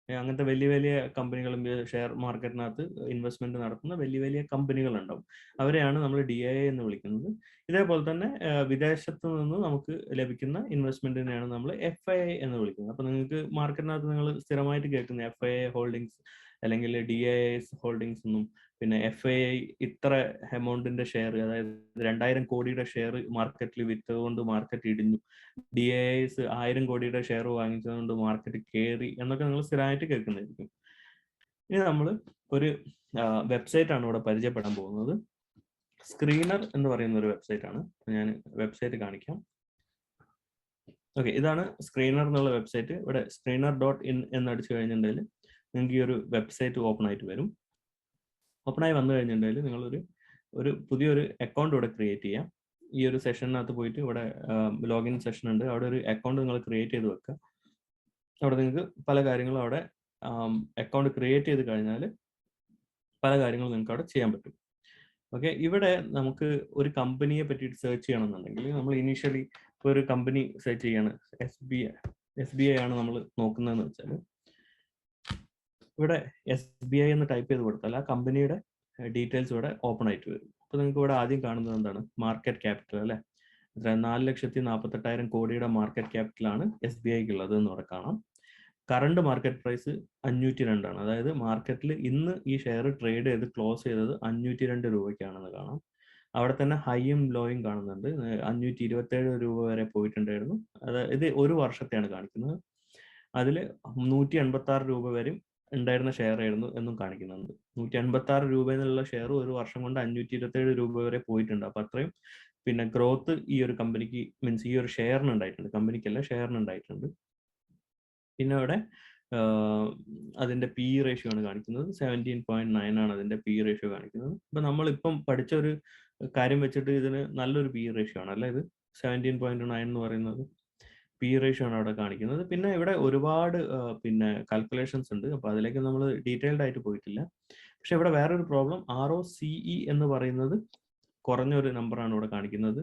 അങ്ങനത്തെ വലിയ വലിയ കമ്പനികളും ഷെയർ മാർക്കറ്റിനകത്ത് ഇൻവെസ്റ്റ്മെന്റ് നടത്തുന്ന വലിയ വലിയ കമ്പനികൾ ഉണ്ടാവും. അവരെയാണ് നമ്മൾ DII എന്ന് വിളിക്കുന്നത്. ഇതേപോലെ തന്നെ വിദേശത്ത് നിന്ന് നമുക്ക് ലഭിക്കുന്ന ഇൻവെസ്റ്റ്മെന്റിനെയാണ് നമ്മൾ FII എന്ന് വിളിക്കുന്നത്. അപ്പൊ നിങ്ങൾക്ക് മാർക്കറ്റിനകത്ത് നിങ്ങൾ സ്ഥിരമായിട്ട് കേൾക്കുന്ന FII ഹോൾഡിങ്സ് അല്ലെങ്കിൽ DIIs ഹോൾഡിങ്സ് ഒന്നും പിന്നെ FII ഇത്ര എമൗണ്ടിന്റെ ഷെയർ, അതായത് 2000 കോടിയുടെ ഷെയർ മാർക്കറ്റിൽ വിറ്റതുകൊണ്ട് മാർക്കറ്റ് ഇടിഞ്ഞു, DIIs 1000 കോടിയുടെ ഷെയർ വാങ്ങിച്ചതുകൊണ്ട് മാർക്കറ്റ് കയറി എന്നൊക്കെ നിങ്ങൾ സ്ഥിരമായിട്ട് കേൾക്കുന്നതായിരിക്കും. ഇനി നമ്മൾ ഒരു വെബ്സൈറ്റ് ആണ് ഇവിടെ പരിചയപ്പെടാൻ പോകുന്നത്. സ്ക്രീനർ എന്ന് പറയുന്ന ഒരു വെബ്സൈറ്റ് ആണ്. ഞാൻ വെബ്സൈറ്റ് കാണിക്കാം. ഓക്കെ, ഇതാണ് സ്ക്രീനർ എന്നുള്ള വെബ്സൈറ്റ്. ഇവിടെ screener.in എന്ന് അടിച്ചു കഴിഞ്ഞിട്ടുണ്ടെങ്കിൽ നിങ്ങൾക്ക് ഈ ഒരു വെബ്സൈറ്റ് ഓപ്പൺ ആയിട്ട് വരും. ഓപ്പൺ ആയി വന്നു കഴിഞ്ഞിട്ടുണ്ടെങ്കിൽ നിങ്ങളൊരു പുതിയൊരു അക്കൗണ്ട് ഇവിടെ ക്രിയേറ്റ് ചെയ്യാം. ഈ ഒരു സെഷനകത്ത് പോയിട്ട് ഇവിടെ ലോഗിൻ സെഷൻ ഉണ്ട്, അവിടെ ഒരു അക്കൗണ്ട് നിങ്ങൾ ക്രിയേറ്റ് ചെയ്ത് വെക്കുക. അവിടെ നിങ്ങൾക്ക് പല കാര്യങ്ങളും അവിടെ അക്കൗണ്ട് ക്രിയേറ്റ് ചെയ്ത് കഴിഞ്ഞാൽ പല കാര്യങ്ങളും നിങ്ങൾക്ക് അവിടെ ചെയ്യാൻ പറ്റും. ഓക്കെ, ഇവിടെ നമുക്ക് ഒരു കമ്പനിയെ പറ്റിയിട്ട് സെർച്ച് ചെയ്യണമെന്നുണ്ടെങ്കിൽ നമ്മൾ ഇനീഷ്യലി ഇപ്പോൾ ഒരു കമ്പനി സെർച്ച് ചെയ്യാണ്, SBI ആണ് നമ്മൾ നോക്കുന്നതെന്ന് വെച്ചാൽ ഇവിടെ SBI എന്ന് ടൈപ്പ് ചെയ്ത് കൊടുത്താൽ ആ കമ്പനിയുടെ ഡീറ്റെയിൽസ് ഇവിടെ ഓപ്പൺ ആയിട്ട് വരും. അപ്പോൾ നിങ്ങൾക്ക് ഇവിടെ ആദ്യം കാണുന്നത് എന്താണ്? മാർക്കറ്റ് ക്യാപിറ്റൽ അല്ലേ, 4,48,000 കോടിയുടെ മാർക്കറ്റ് ക്യാപിറ്റലാണ് SBIക്ക് ഉള്ളത് എന്ന് ഇവിടെ കാണാം. കറണ്ട് മാർക്കറ്റ് പ്രൈസ് 502 ആണ്. അതായത് മാർക്കറ്റിൽ ഇന്ന് ഈ ഷെയർ ട്രേഡ് ചെയ്ത് ക്ലോസ് ചെയ്തത് 502 രൂപയ്ക്കാണെന്ന് കാണാം. അവിടെ തന്നെ ഹൈയും ലോയും കാണുന്നുണ്ട്. 527 രൂപ വരെ പോയിട്ടുണ്ടായിരുന്നു. ഇത് ഒരു വർഷത്തെയാണ് കാണിക്കുന്നത്. അതിൽ 186 രൂപ വരെയും ഉണ്ടായിരുന്ന ഷെയർ ആയിരുന്നു എന്നും കാണിക്കുന്നുണ്ട്. 186 രൂപ എന്നുള്ള ഷെയർ ഒരു വർഷം കൊണ്ട് 527 രൂപ വരെ പോയിട്ടുണ്ട്. അപ്പൊ അത്രയും പിന്നെ ഗ്രോത്ത് ഈ ഒരു കമ്പനിക്ക്, മീൻസ് ഈ ഒരു ഷെയറിന് ഉണ്ടായിട്ടുണ്ട്, കമ്പനിക്കല്ല ഷെയറിന് ഉണ്ടായിട്ടുണ്ട്. പിന്നെ അവിടെ അതിന്റെ PE റേഷ്യോ ആണ് കാണിക്കുന്നത്. 17.9 ആണ് അതിന്റെ PE റേഷ്യോ കാണിക്കുന്നത്. അപ്പൊ നമ്മളിപ്പം പഠിച്ച ഒരു കാര്യം വെച്ചിട്ട് ഇതിന് നല്ലൊരു PE റേഷ്യോ ആണ് അല്ലെ, ഇത് 17.9 എന്ന് പറയുന്നത് PE റേഷ്യോ ആണ് അവിടെ കാണിക്കുന്നത്. പിന്നെ ഇവിടെ ഒരുപാട് പിന്നെ കാൽക്കുലേഷൻസ് ഉണ്ട്. അപ്പൊ അതിലേക്ക് നമ്മൾ ഡീറ്റെയിൽഡ് ആയിട്ട് പോയിട്ടില്ല. പക്ഷെ ഇവിടെ വേറൊരു പ്രോബ്ലം, ROCE എന്ന് പറയുന്നത് കുറഞ്ഞൊരു നമ്പറാണ് ഇവിടെ കാണിക്കുന്നത്,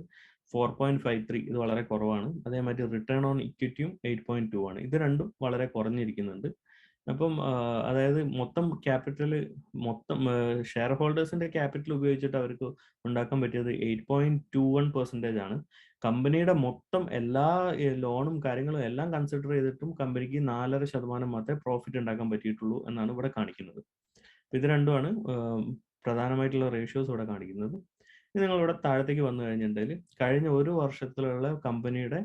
4.53. ഇത് വളരെ കുറവാണ്. അതേമാതിരി റിട്ടേൺ ഓൺ ഇക്വിറ്റിയും 8.2 ആണ്. ഇത് രണ്ടും വളരെ കുറഞ്ഞിരിക്കുന്നുണ്ട്. അപ്പം അതായത് മൊത്തം ക്യാപിറ്റൽ, മൊത്തം ഷെയർ ഹോൾഡേഴ്സിന്റെ ക്യാപിറ്റൽ ഉപയോഗിച്ചിട്ട് അവർക്ക് ഉണ്ടാക്കാൻ പറ്റിയത് 8.21% ആണ്. കമ്പനിയുടെ മൊത്തം എല്ലാ ലോണും കാര്യങ്ങളും എല്ലാം കൺസിഡർ ചെയ്തിട്ടും കമ്പനിക്ക് 4.5% മാത്രമേ പ്രോഫിറ്റ് ഉണ്ടാക്കാൻ പറ്റിയിട്ടുള്ളൂ എന്നാണ് ഇവിടെ കാണിക്കുന്നത്. ഇത് രണ്ടുമാണ് പ്രധാനമായിട്ടുള്ള റേഷ്യോസ് ഇവിടെ കാണിക്കുന്നത്. നിങ്ങളിവിടെ താഴത്തേക്ക് വന്നു കഴിഞ്ഞിട്ടുണ്ടെങ്കിൽ കഴിഞ്ഞ ഒരു വർഷത്തിലുള്ള കമ്പനിയുടെ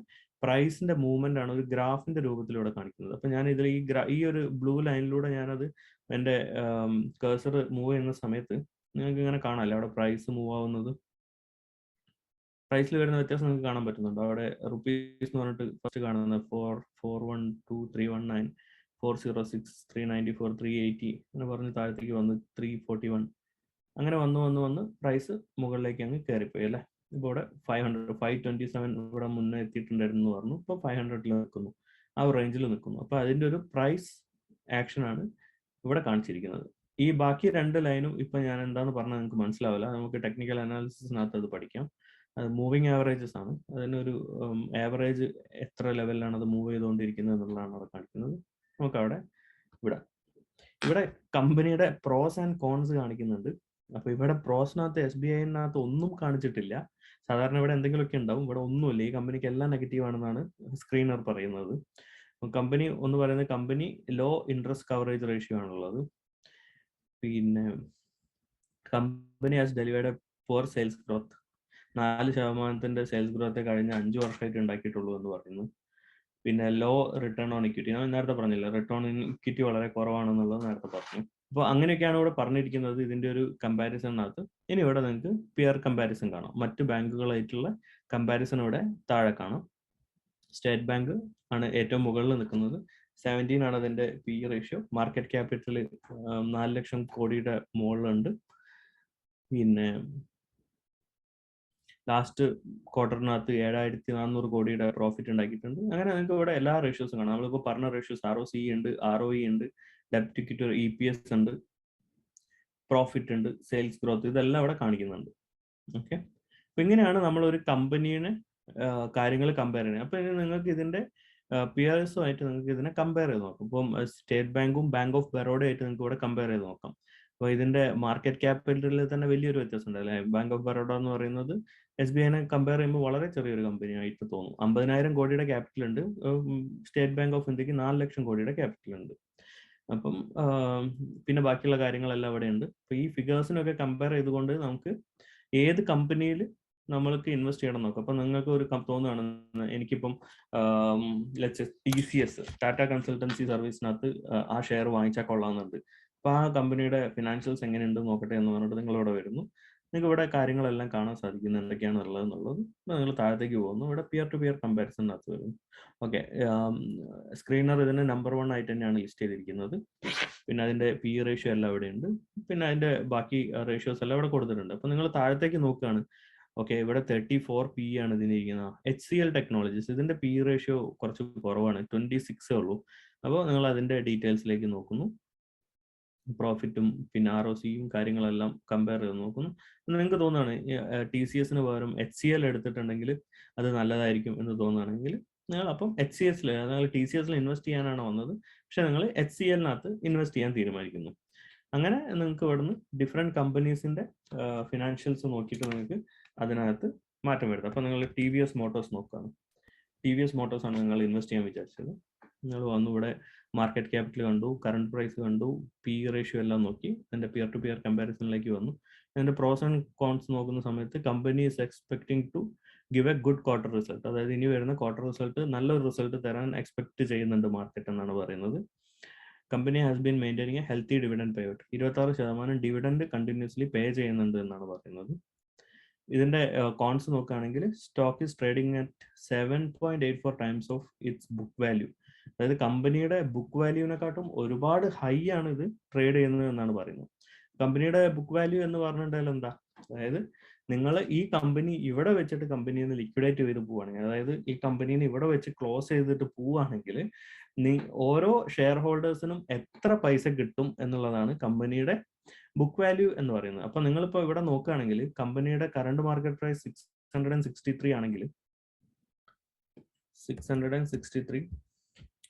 പ്രൈസിന്റെ മൂവ്മെന്റ് ആണ് ഒരു ഗ്രാഫിന്റെ രൂപത്തിലൂടെ കാണിക്കുന്നത്. അപ്പൊ ഞാൻ ഇതിൽ ഈ ഒരു ബ്ലൂ ലൈനിലൂടെ ഞാനത് എൻ്റെ കഴ്സർ മൂവ് ചെയ്യുന്ന സമയത്ത് നിങ്ങൾക്ക് ഇങ്ങനെ കാണാമല്ലോ അവിടെ പ്രൈസ് മൂവ് ആവുന്നത്. പ്രൈസിൽ വരുന്ന വ്യത്യാസം നിങ്ങൾക്ക് കാണാൻ പറ്റുന്നുണ്ടോ? അവിടെ റുപ്പീസ് എന്ന് പറഞ്ഞിട്ട് ഫസ്റ്റ് കാണുന്നത് 412,319, 406, 394, 380 അങ്ങനെ പറഞ്ഞ് താഴത്തേക്ക് വന്ന് 341, അങ്ങനെ വന്ന് പ്രൈസ് മുകളിലേക്ക് അങ്ങ് കയറിപ്പോയി അല്ലേ. ഇപ്പോൾ ഇവിടെ 527 ഇവിടെ മുന്നേ എത്തിയിട്ടുണ്ടായിരുന്നു എന്ന് പറഞ്ഞു. ഇപ്പോൾ 500 നിൽക്കുന്നു, ആ ഒരു റേഞ്ചിൽ നിൽക്കുന്നു. അപ്പോൾ അതിൻ്റെ ഒരു പ്രൈസ് ആക്ഷൻ ആണ് ഇവിടെ കാണിച്ചിരിക്കുന്നത്. ഈ ബാക്കി രണ്ട് ലൈനും ഇപ്പൊ ഞാൻ എന്താന്ന് പറഞ്ഞാൽ നിങ്ങൾക്ക് മനസ്സിലാവില്ല. നമുക്ക് ടെക്നിക്കൽ അനാലിസിസിനകത്ത് അത് പഠിക്കാം. അത് മൂവിങ് ആവറേജസ് ആണ്. അതിനൊരു ആവറേജ് എത്ര ലെവലിലാണ് അത് മൂവ് ചെയ്തുകൊണ്ടിരിക്കുന്നത് എന്നുള്ളതാണ് അവിടെ കാണിക്കുന്നത്. നമുക്ക് അവിടെ ഇവിടെ കമ്പനിയുടെ പ്രോസ് ആൻഡ് കോൺസ് കാണിക്കുന്നുണ്ട്. അപ്പൊ ഇവിടെ പ്രോസിനകത്ത് SBIനകത്ത് ഒന്നും കാണിച്ചിട്ടില്ല. സാധാരണ ഇവിടെ എന്തെങ്കിലുമൊക്കെ ഉണ്ടാവും, ഇവിടെ ഒന്നുമില്ല. ഈ കമ്പനിക്ക് എല്ലാം നെഗറ്റീവ് ആണെന്നാണ് സ്ക്രീനർ പറയുന്നത്. കമ്പനി ഒന്ന് പറയുന്നത് company law interest coverage ratio ആണുള്ളത്. പിന്നെ company has delivered poor sales growth, 4% sales growth കഴിഞ്ഞ 5 വർഷമായിട്ട് ഉണ്ടാക്കിയിട്ടുള്ളൂ എന്ന് പറയുന്നു. പിന്നെ ലോ റിട്ടേൺ ഓൺ ഇക്വിറ്റി, ഞാൻ നേരത്തെ പറഞ്ഞില്ല, റിട്ടേൺ ഓൺ ഇക്വിറ്റി വളരെ കുറവാണെന്നുള്ളത് നേരത്തെ പറഞ്ഞു. അപ്പോൾ അങ്ങനെയൊക്കെയാണ് ഇവിടെ പറഞ്ഞിരിക്കുന്നത് ഇതിന്റെ ഒരു കമ്പാരിസണിനകത്ത്. ഇനി ഇവിടെ നിങ്ങൾക്ക് പിയർ കമ്പാരിസൺ കാണാം. മറ്റ് ബാങ്കുകളായിട്ടുള്ള കമ്പാരിസൺ ഇവിടെ താഴെ കാണാം. സ്റ്റേറ്റ് ബാങ്ക് ആണ് ഏറ്റവും മുകളിൽ നിൽക്കുന്നത്. 17 ആണ് അതിന്റെ PE റേഷ്യോ. മാർക്കറ്റ് ക്യാപിറ്റൽ 4 ലക്ഷം കോടിയുടെ മുകളിലുണ്ട്. പിന്നെ ലാസ്റ്റ് ക്വാർട്ടറിനകത്ത് 7,400 കോടിയുടെ പ്രോഫിറ്റ് ഉണ്ടാക്കിയിട്ടുണ്ട്. അങ്ങനെ നിങ്ങൾക്ക് ഇവിടെ എല്ലാ റേഷ്യോസും കാണാം. നമ്മളിപ്പോൾ പറഞ്ഞ റേഷ്യോസ് ROCE ഉണ്ട്, ROE ഉണ്ട്, ഡെപ്റ്റ് ഇക്വിറ്റി EPS ഉണ്ട്, പ്രോഫിറ്റ് ഉണ്ട്, സെയിൽസ് ഗ്രോത്ത്, ഇതെല്ലാം ഇവിടെ കാണിക്കുന്നുണ്ട്. ഓക്കെ, അപ്പൊ ഇങ്ങനെയാണ് നമ്മൾ ഒരു കമ്പനിയുടെ കാര്യങ്ങൾ കമ്പയർ ചെയ്യുന്നത്. അപ്പൊ ഇനി നിങ്ങൾക്ക് ഇതിന്റെ പിയേഴ്സുമായിട്ട് നിങ്ങൾക്ക് ഇതിനെ കമ്പയർ ചെയ്ത് നോക്കാം. ഇപ്പം സ്റ്റേറ്റ് ബാങ്കും ബാങ്ക് ഓഫ് ബറോഡ ആയിട്ട് നിങ്ങൾക്ക് ഇവിടെ കമ്പയർ ചെയ്ത് നോക്കാം. അപ്പോൾ ഇതിന്റെ മാർക്കറ്റ് ക്യാപിറ്റലിൽ തന്നെ വലിയൊരു വ്യത്യാസം ഉണ്ട് അല്ലെ. ബാങ്ക് ഓഫ് ബറോഡ എന്ന് പറയുന്നത് SBIനെ കമ്പയർ ചെയ്യുമ്പോൾ വളരെ ചെറിയൊരു കമ്പനി ആയിട്ട് തോന്നും. 50,000 കോടിയുടെ ക്യാപിറ്റൽ ഉണ്ട്. സ്റ്റേറ്റ് ബാങ്ക് ഓഫ് ഇന്ത്യക്ക് 4 ലക്ഷം കോടിയുടെ ക്യാപിറ്റൽ ഉണ്ട്. അപ്പം പിന്നെ ബാക്കിയുള്ള കാര്യങ്ങളെല്ലാം അവിടെ ഉണ്ട്. അപ്പോൾ ഈ ഫിഗേഴ്സിനൊക്കെ കമ്പയർ ചെയ്തുകൊണ്ട് നമുക്ക് ഏത് കമ്പനിയിൽ നമ്മൾക്ക് ഇൻവെസ്റ്റ് ചെയ്യണം നോക്കാം. അപ്പം നിങ്ങൾക്ക് ഒരു തോന്നുകയാണ് എനിക്കിപ്പം TCS ടാറ്റ കൺസൾട്ടൻസി സർവീസിനകത്ത് ആ ഷെയർ വാങ്ങിച്ചാൽ കൊള്ളാമെന്നുണ്ട്. അപ്പോൾ ആ കമ്പനിയുടെ ഫിനാൻഷ്യൽസ് എങ്ങനെയുണ്ട് നോക്കട്ടെ എന്ന് പറഞ്ഞിട്ട് നിങ്ങളിവിടെ വരുന്നു. നിങ്ങൾക്ക് ഇവിടെ കാര്യങ്ങളെല്ലാം കാണാൻ സാധിക്കുന്നു എന്തൊക്കെയാണ് ഉള്ളത് എന്നുള്ളത്. നിങ്ങൾ താഴത്തേക്ക് പോകുന്നു. ഇവിടെ പിയർ ടു പിയർ കമ്പാരിസണിനകത്ത് വരുന്നു. ഓക്കെ, സ്ക്രീനർ ഇതിന് നമ്പർ 1 ആയിട്ട് തന്നെയാണ് ലിസ്റ്റ് ചെയ്തിരിക്കുന്നത്. പിന്നെ അതിന്റെ PE റേഷ്യോ എല്ലാം ഇവിടെ ഉണ്ട്. പിന്നെ അതിന്റെ ബാക്കി റേഷ്യോസ് എല്ലാം ഇവിടെ കൊടുത്തിട്ടുണ്ട്. അപ്പോൾ നിങ്ങൾ താഴത്തേക്ക് നോക്കുകയാണ്. ഓക്കെ, ഇവിടെ 34 PE ആണ് ഇതിനിരിക്കുന്നത്. HCL ടെക്നോളജീസ് ഇതിന്റെ PE റേഷ്യോ കുറച്ച് കുറവാണ്, 26 ഉള്ളൂ. അപ്പോൾ നിങ്ങൾ അതിന്റെ ഡീറ്റെയിൽസിലേക്ക് നോക്കുന്നു. പ്രോഫിറ്റും പിന്നെ ROCയും കാര്യങ്ങളെല്ലാം കമ്പയർ ചെയ്ത് നോക്കുന്നു. നിങ്ങൾക്ക് തോന്നുകയാണ് TCSന് പകരം HCL എടുത്തിട്ടുണ്ടെങ്കിൽ അത് നല്ലതായിരിക്കും എന്ന് തോന്നുകയാണെങ്കിൽ നിങ്ങൾ അപ്പം നിങ്ങൾ TCSൽ ഇൻവെസ്റ്റ് ചെയ്യാനാണ് വന്നത്, പക്ഷെ നിങ്ങൾ HCLനകത്ത് ഇൻവെസ്റ്റ് ചെയ്യാൻ തീരുമാനിക്കുന്നു. അങ്ങനെ നിങ്ങൾക്ക് ഇവിടുന്ന് ഡിഫറെൻറ്റ് കമ്പനീസിന്റെ ഫിനാൻഷ്യൽസ് നോക്കിയിട്ട് നിങ്ങൾക്ക് അതിനകത്ത് മാറ്റം വരുത്തും. അപ്പം നിങ്ങൾ TVS മോട്ടോഴ്സ് നോക്കുകയാണ്. TVS മോട്ടോഴ്സ് ആണ് നിങ്ങൾ ഇൻവെസ്റ്റ് ചെയ്യാൻ വിചാരിച്ചത്. നിങ്ങൾ വന്നു ഇവിടെ മാർക്കറ്റ് ക്യാപിറ്റൽ കണ്ടു, കറണ്ട് പ്രൈസ് കണ്ടു, PE റേഷ്യോ എല്ലാം നോക്കി അതിന്റെ പിയർ ടു പിയർ കമ്പാരിസണിലേക്ക് വന്നു. അതിന്റെ പ്രോസ് ആൻഡ് കോൺസ് നോക്കുന്ന സമയത്ത് company is expecting to give a good quarter result, അതായത് ഇനി വരുന്ന ക്വാർട്ടർ റിസൾട്ട് നല്ലൊരു റിസൾട്ട് തരാൻ എക്സ്പെക്ട് ചെയ്യുന്നുണ്ട് മാർക്കറ്റ് എന്നാണ് പറയുന്നത്. Company has been maintaining a healthy dividend pay out, 26% dividend continuously pay ചെയ്യുന്നുണ്ട് എന്നാണ് പറയുന്നത്. ഇതിന്റെ കോൺസ് നോക്കുകയാണെങ്കിൽ stock is trading at 7.84 times of its book value, അതായത് കമ്പനിയുടെ ബുക്ക് വാല്യൂവിനെക്കാട്ടും ഒരുപാട് ഹൈ ആണ് ഇത് ട്രേഡ് ചെയ്യുന്നത് എന്നാണ് പറയുന്നത്. കമ്പനിയുടെ ബുക്ക് വാല്യൂ എന്ന് പറഞ്ഞിട്ടുണ്ടെങ്കിൽ എന്താ, അതായത് നിങ്ങൾ ഈ കമ്പനി ഇവിടെ വെച്ചിട്ട് കമ്പനിയിൽ നിന്ന് ലിക്വിഡേറ്റ് ചെയ്ത് പോവുകയാണെങ്കിൽ, അതായത് ഈ കമ്പനീനെ ഇവിടെ വെച്ച് ക്ലോസ് ചെയ്തിട്ട് പോവുകയാണെങ്കിൽ ഓരോ ഷെയർ ഹോൾഡേഴ്സിനും എത്ര പൈസ കിട്ടും എന്നുള്ളതാണ് കമ്പനിയുടെ ബുക്ക് വാല്യൂ എന്ന് പറയുന്നത്. അപ്പൊ നിങ്ങളിപ്പോ ഇവിടെ നോക്കുകയാണെങ്കിൽ കമ്പനിയുടെ കറണ്ട് മാർക്കറ്റ് പ്രൈസ് 663 ആണെങ്കിൽ 663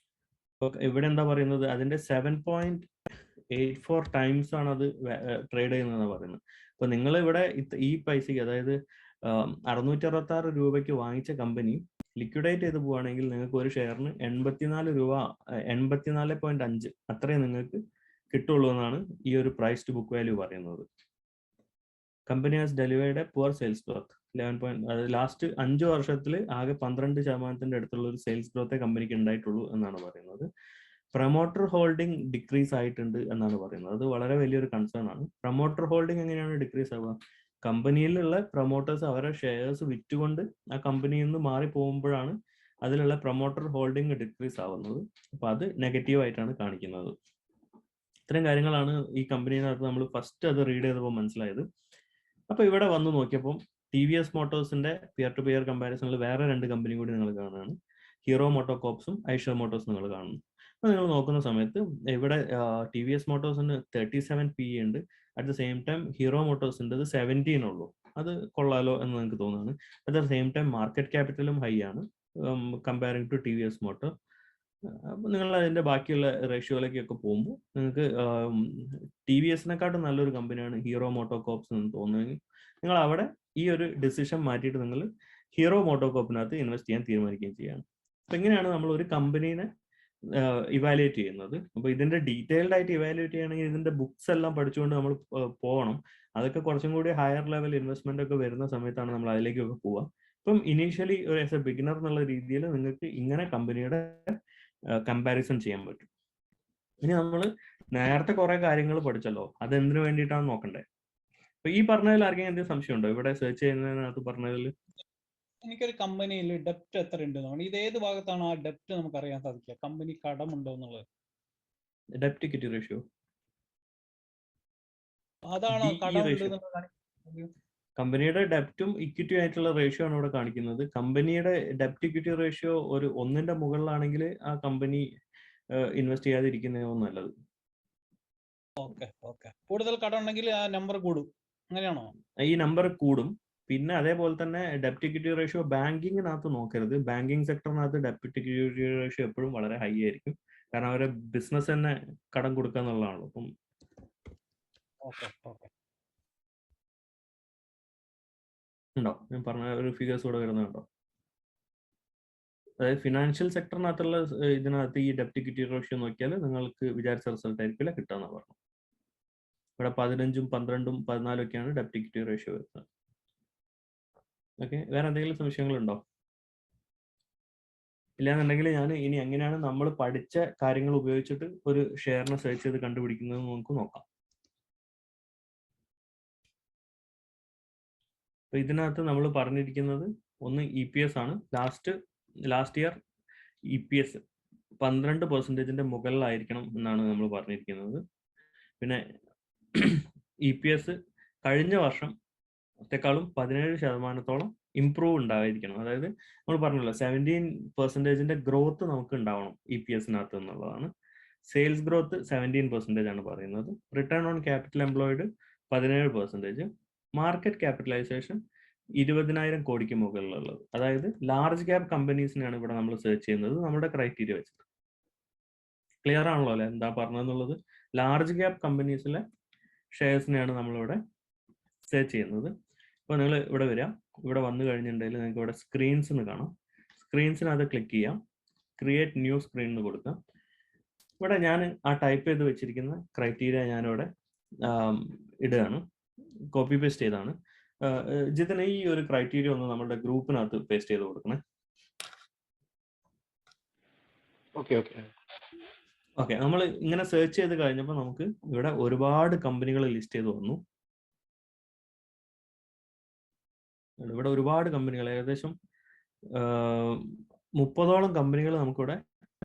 ഇവിടെ എന്താ പറയുന്നത്, അതിന്റെ 7.84 times ആണ് അത് ട്രേഡ് ചെയ്യുന്നതെന്ന് പറയുന്നത്. അപ്പൊ നിങ്ങൾ ഇവിടെ ഈ പൈസക്ക്, അതായത് 666 രൂപയ്ക്ക് വാങ്ങിച്ച കമ്പനി ലിക്വിഡേറ്റ് ചെയ്ത് പോവുകയാണെങ്കിൽ നിങ്ങൾക്ക് ഒരു ഷെയറിന് 84 രൂപ 84.5 അത്രേ നിങ്ങൾക്ക് കിട്ടുള്ളൂ എന്നാണ് ഈ ഒരു പ്രൈസ് ടു ബുക്ക് വാല്യൂ പറയുന്നത്. Company has delivered A poor sales growth 11. അതായത് ലാസ്റ്റ് 5 വർഷത്തിൽ ആകെ 12% അടുത്തുള്ള ഒരു സെയിൽസ് ഗ്രോത്തേ കമ്പനിക്ക് ഉണ്ടായിട്ടുള്ളൂ എന്നാണ് പറയുന്നത്. പ്രൊമോട്ടർ ഹോൾഡിംഗ് ഡിക്രീസ് ആയിട്ടുണ്ട് എന്നാണ് പറയുന്നത്. അത് വളരെ വലിയൊരു കൺസേൺ ആണ്. പ്രൊമോട്ടർ ഹോൾഡിംഗ് എങ്ങനെയാണ് ഡിക്രീസ് ആവുക? കമ്പനിയിലുള്ള പ്രൊമോട്ടേഴ്സ് അവരുടെ ഷെയർസ് വിറ്റുകൊണ്ട് ആ കമ്പനിയിൽ നിന്ന് മാറി പോകുമ്പോഴാണ് അതിലുള്ള പ്രൊമോട്ടർ ഹോൾഡിംഗ് ഡിക്രീസ് ആവുന്നത്. അപ്പൊ അത് നെഗറ്റീവ് ആയിട്ടാണ് കാണിക്കുന്നത്. ഇത്തരം കാര്യങ്ങളാണ് ഈ കമ്പനിനകത്ത് നമ്മൾ ഫസ്റ്റ് അത് റീഡ് ചെയ്തപ്പോൾ മനസ്സിലായത്. അപ്പൊ ഇവിടെ വന്ന് നോക്കിയപ്പോൾ TVS മോട്ടോഴ്സിന്റെ പിയർ ടു പിയർ കമ്പാരിസണിൽ വേറെ 2 കമ്പനി കൂടി നിങ്ങൾ കാണുകയാണ്. ഹീറോ മോട്ടോകോപ്സും ഐഷർ മോട്ടോഴ്സ് നിങ്ങൾ കാണുന്നു. അപ്പൊ നിങ്ങൾ നോക്കുന്ന സമയത്ത് ഇവിടെ TVS മോട്ടോഴ്സിന് 37 PE ഉണ്ട്. At the same time Hero മോട്ടോഴ്സിൻ്റെ 17 ഉള്ളൂ. അത് കൊള്ളാലോ എന്ന് നിങ്ങൾക്ക് തോന്നുന്നു. At the same time market ക്യാപിറ്റലും ഹൈ ആണ് കമ്പയറിംഗ് ടു TVS മോട്ടോർ. അപ്പൊ നിങ്ങൾ അതിന്റെ ബാക്കിയുള്ള റേഷ്യോയിലേക്കൊക്കെ പോകുമ്പോൾ നിങ്ങൾക്ക് TVSനെക്കാട്ടും നല്ലൊരു കമ്പനിയാണ് ഹീറോ മോട്ടോകോപ്സ് എന്ന് തോന്നുമെങ്കിൽ നിങ്ങൾ അവിടെ ഈ ഒരു ഡിസിഷൻ മാറ്റിയിട്ട് നിങ്ങൾ ഹീറോ മോട്ടോകോപ്പിനകത്ത് ഇൻവെസ്റ്റ് ചെയ്യാൻ തീരുമാനിക്കുകയും ചെയ്യാണ്. അപ്പൊ ഇങ്ങനെയാണ് നമ്മൾ ഒരു കമ്പനീനെ ഇവാലുവേറ്റ് ചെയ്യുന്നത്. അപ്പൊ ഇതിന്റെ ഡീറ്റെയിൽഡ് ആയിട്ട് ഇവാലുവേറ്റ് ചെയ്യണമെങ്കിൽ ഇതിന്റെ ബുക്സ് എല്ലാം പഠിച്ചുകൊണ്ട് നമ്മൾ പോകണം. അതൊക്കെ കുറച്ചും കൂടി ഹയർ ലെവൽ ഇൻവെസ്റ്റ്മെന്റ് ഒക്കെ വരുന്ന സമയത്താണ് നമ്മൾ അതിലേക്കൊക്കെ പോവുക. ഇപ്പം ഇനീഷ്യലി ഒരു ആസ് എ ബിഗിനർ എന്നുള്ള രീതിയിൽ നിങ്ങൾക്ക് ഇങ്ങനെ കമ്പനിയുടെ കമ്പാരിസൺ ചെയ്യാൻ പറ്റും. ഇനി നമ്മൾ നേരത്തെ കുറെ കാര്യങ്ങൾ പഠിച്ചല്ലോ, അത് എന്തിനു വേണ്ടിയിട്ടാണ് നോക്കണ്ടേ? അപ്പൊ ഈ പറഞ്ഞതിൽ ആർക്കെങ്കിലും എന്തെങ്കിലും സംശയം ഉണ്ടോ? ഇവിടെ സെർച്ച് ചെയ്യുന്നതിനകത്ത് പറഞ്ഞതിൽ എനിക്കൊരു കമ്പനിയിൽ ഡെപ്റ്റ് എത്ര ഉണ്ട് എന്നാണ്, ഇത് ഏത് ഭാഗത്താണ് ആ ഡെപ്റ്റ് നമുക്ക് അറിയാൻ സാധിക്കുക? കമ്പനി കടമുണ്ടോ എന്നുള്ളത്, ഡെപ്റ്റ് ഇക്വിറ്റി റേഷ്യോ, അതാണോ കടമുണ്ട്? കമ്പനിയുടെ ഡെപ്റ്റും ഇക്വിറ്റി ആയിട്ടുള്ള റേഷ്യോ ആണ് ഇവിടെ കാണിക്കുന്നത്. കമ്പനിയുടെ ഡെപ്റ്റ് ഇക്വിറ്റി റേഷ്യോ ഒരു 1ന്റെ മുകളിലാണെങ്കിൽ ആ കമ്പനി ഇൻവെസ്റ്റ് ചെയ്യാതിരിക്കുന്നതാവും നല്ലത്. കൂടുതൽ കടം ഉണ്ടെങ്കിൽ ആ നമ്പർ കൂടും, അങ്ങനെയാണോ? ഈ നമ്പർ കൂടും. പിന്നെ അതേപോലെ തന്നെ ഡെപ്റ്റ് ഇക്വിറ്റി റേഷ്യോ ബാങ്കിങ്ങിനകത്ത് നോക്കരുത്. ബാങ്കിങ് സെക്ടറിനകത്ത് ഡെപ്റ്റ് ഇക്വിറ്റി റേഷ്യോ എപ്പോഴും വളരെ ഹൈ ആയിരിക്കും. കാരണം അവരെ ബിസിനസ് തന്നെ കടം കൊടുക്കുക എന്നുള്ളതാണല്ലോ. അപ്പം ഉണ്ടോ ഞാൻ പറഞ്ഞ ഒരു ഫിഗേഴ്സ് കൂടെ വരുന്നുണ്ടോ? അതായത് ഫിനാൻഷ്യൽ സെക്ടറിനകത്തുള്ള ഇതിനകത്ത് ഈ ഡെപ്റ്റ് ഇക്വിറ്റി റേഷ്യോ നോക്കിയാൽ നിങ്ങൾക്ക് വിചാരിച്ച റിസൾട്ട് ആയിരിക്കില്ല കിട്ടാന്ന് പറഞ്ഞു. ഇവിടെ 15, 12, 14 ഒക്കെയാണ് ഡെപ്റ്റ് ഇക്വിറ്റി റേഷ്യോ വരുന്നത്. ഓക്കെ, വേറെ എന്തെങ്കിലും സംശയങ്ങളുണ്ടോ? ഇല്ലാന്നുണ്ടെങ്കിൽ ഞാൻ ഇനി എങ്ങനെയാണ് നമ്മൾ പഠിച്ച കാര്യങ്ങൾ ഉപയോഗിച്ചിട്ട് ഒരു ഷെയറിനെ സെർച്ച് ചെയ്ത് കണ്ടുപിടിക്കുന്നത് നമുക്ക് നോക്കാം. അപ്പൊ ഇതിനകത്ത് നമ്മൾ പറഞ്ഞിരിക്കുന്നത് ഒന്ന് EPS ആണ്. ലാസ്റ്റ് ഇയർ EPS 12% മുകളിലായിരിക്കണം എന്നാണ് നമ്മൾ പറഞ്ഞിരിക്കുന്നത്. പിന്നെ EPS കഴിഞ്ഞ വർഷത്തെക്കാളും 17% ഇംപ്രൂവ് ഉണ്ടായിരിക്കണം. അതായത് നമ്മൾ പറഞ്ഞല്ലോ 17% ഗ്രോത്ത് നമുക്ക് ഉണ്ടാവണം EPSനകത്ത് എന്നുള്ളതാണ്. സെയിൽസ് ഗ്രോത്ത് 17% ആണ് പറയുന്നത്. Return on capital employed 17%. Market capitalisation 20,000 കോടിക്ക് മുകളിലുള്ളത്. അതായത് ലാർജ് ക്യാപ് കമ്പനീസിനാണ് ഇവിടെ നമ്മൾ സെർച്ച് ചെയ്യുന്നത് നമ്മുടെ ക്രൈറ്റീരിയ വെച്ചിട്ട്. ക്ലിയർ ആണല്ലോ അല്ലെ എന്താ പറഞ്ഞതെന്നുള്ളത്? ലാർജ് ക്യാപ് കമ്പനീസിലെ ഷെയർസിനെയാണ് നമ്മളിവിടെ സെർച്ച് ചെയ്യുന്നത്. അപ്പോൾ നിങ്ങൾ ഇവിടെ വരിക. ഇവിടെ വന്നു കഴിഞ്ഞിട്ടുണ്ടെങ്കിൽ നിങ്ങൾക്ക് ഇവിടെ സ്ക്രീൻസ് എന്ന് കാണാം. സ്ക്രീൻസിനകത്ത് ക്ലിക്ക് ചെയ്യാം. ക്രിയേറ്റ് ന്യൂ സ്ക്രീൻ എന്ന് കൊടുക്കാം. ഇവിടെ ഞാൻ ആ ടൈപ്പ് ചെയ്ത് വെച്ചിരിക്കുന്ന ക്രൈറ്റീരിയ ഞാനിവിടെ ഇടുകയാണ്. കോപ്പി പേസ്റ്റ് ചെയ്താണ്. ജിതിന് ഈ ഒരു ക്രൈറ്റീരിയ ഒന്ന് നമ്മുടെ ഗ്രൂപ്പിനകത്ത് പേസ്റ്റ് ചെയ്ത് കൊടുക്കണേ. ഓക്കെ, നമ്മൾ ഇങ്ങനെ സെർച്ച് ചെയ്ത് കഴിഞ്ഞപ്പോൾ നമുക്ക് ഇവിടെ ഒരുപാട് കമ്പനികൾ ലിസ്റ്റ് ചെയ്ത് വന്നു. ഇവിടെ ഒരുപാട് കമ്പനികൾ, ഏകദേശം 30ഓളം കമ്പനികൾ നമുക്കിവിടെ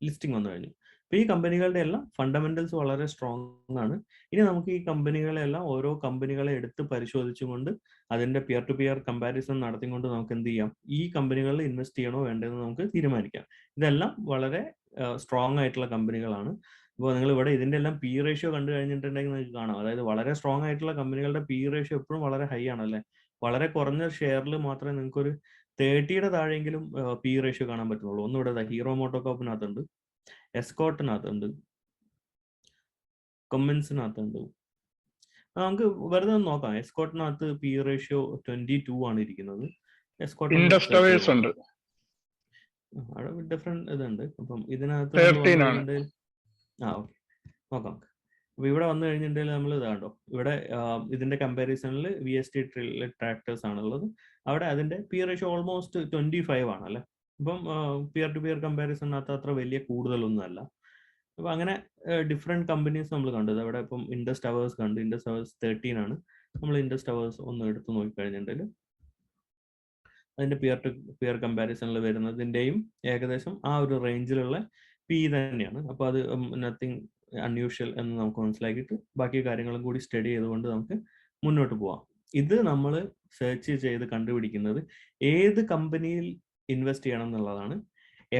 ലിസ്റ്റിംഗ് വന്നു കഴിഞ്ഞു. അപ്പോൾ ഈ കമ്പനികളുടെ എല്ലാം ഫണ്ടമെന്റൽസ് വളരെ സ്ട്രോങ് ആണ്. ഇനി നമുക്ക് ഈ കമ്പനികളെല്ലാം ഓരോ കമ്പനികളെ എടുത്ത് പരിശോധിച്ചുകൊണ്ട് അതിന്റെ പിയർ ടു പിയർ കമ്പാരിസൺ നടത്തിക്കൊണ്ട് നമുക്ക് എന്ത് ചെയ്യാം, ഈ കമ്പനികളിൽ ഇൻവെസ്റ്റ് ചെയ്യണോ വേണ്ടതെന്ന് നമുക്ക് തീരുമാനിക്കാം. ഇതെല്ലാം വളരെ സ്ട്രോങ് ആയിട്ടുള്ള കമ്പനികളാണ്. അപ്പോൾ നിങ്ങൾ ഇവിടെ ഇതിന്റെ എല്ലാം പി റേഷ്യോ കണ്ടു കഴിഞ്ഞിട്ടുണ്ടെങ്കിൽ നിങ്ങൾക്ക് കാണാം. അതായത് വളരെ സ്ട്രോങ് ആയിട്ടുള്ള കമ്പനികളുടെ പി റേഷ്യോ എപ്പോഴും വളരെ ഹൈ ആണല്ലേ. വളരെ കുറഞ്ഞ ഷെയറിൽ മാത്രമേ നിങ്ങൾക്ക് ഒരു 30യുടെ താഴെയെങ്കിലും പി റേഷ്യോ കാണാൻ പറ്റുള്ളൂ. ഒന്നിവിടെ ഹീറോ മോട്ടോകോപ്പിനകത്തുണ്ട്, എസ്കോട്ടിനകത്തുണ്ട്, കമ്മിൻസിനകത്തുണ്ട്. നമുക്ക് വെറുതെ ഒന്ന് നോക്കാം. എസ്കോട്ടിനകത്ത് പി റേഷ്യോ 22 ആണ് ഇരിക്കുന്നത്. എസ്കോട്ട് ഡിഫറെന്റ് ഇതുണ്ട്. അപ്പം ഇതിനകത്ത് ഓക്കെ നോക്കാം. അപ്പൊ ഇവിടെ വന്നു കഴിഞ്ഞിട്ടുണ്ടെങ്കിൽ നമ്മൾ ഇതാണ്ടോ, ഇവിടെ ഇതിന്റെ കമ്പാരിസണിൽ VST ട്രാക്ടേഴ്സ് ആണുള്ളത്. അവിടെ അതിന്റെ പി റേഷ്യോ ഓൾമോസ്റ്റ് 25 ആണ് അല്ലെ. ഇപ്പം പിയർ ടു പിയർ കമ്പാരിസണിനകത്ത് അത്ര വലിയ കൂടുതലൊന്നും അല്ല. അപ്പൊ അങ്ങനെ ഡിഫറെന്റ് കമ്പനീസ് നമ്മൾ കണ്ടത്. അവിടെ ഇപ്പം ഇൻഡസ് ടവേഴ്സ് കണ്ടു. ഇൻഡസ് ടവേഴ്സ് 13 ആണ്. നമ്മൾ ഇൻഡസ് ടവേഴ്സ് ഒന്ന് എടുത്ത് നോക്കിക്കഴിഞ്ഞിട്ടുണ്ടെങ്കിൽ അതിന്റെ പിയർ ടു പിയർ കമ്പാരിസണിൽ വരുന്നതിന്റെയും ഏകദേശം ആ ഒരു റേഞ്ചിലുള്ള പി തന്നെയാണ്. അപ്പൊ അത് നത്തിങ് അൺയൂഷ്വൽ എന്ന് നമുക്ക് മനസ്സിലാക്കിയിട്ട് ബാക്കി കാര്യങ്ങളും കൂടി സ്റ്റഡി ചെയ്തുകൊണ്ട് നമുക്ക് മുന്നോട്ട് പോവാം. ഇത് നമ്മൾ സെർച്ച് ചെയ്ത് കണ്ടുപിടിക്കുന്നത് ഏത് കമ്പനിയിൽ ഇൻവെസ്റ്റ് ചെയ്യണം എന്നുള്ളതാണ്.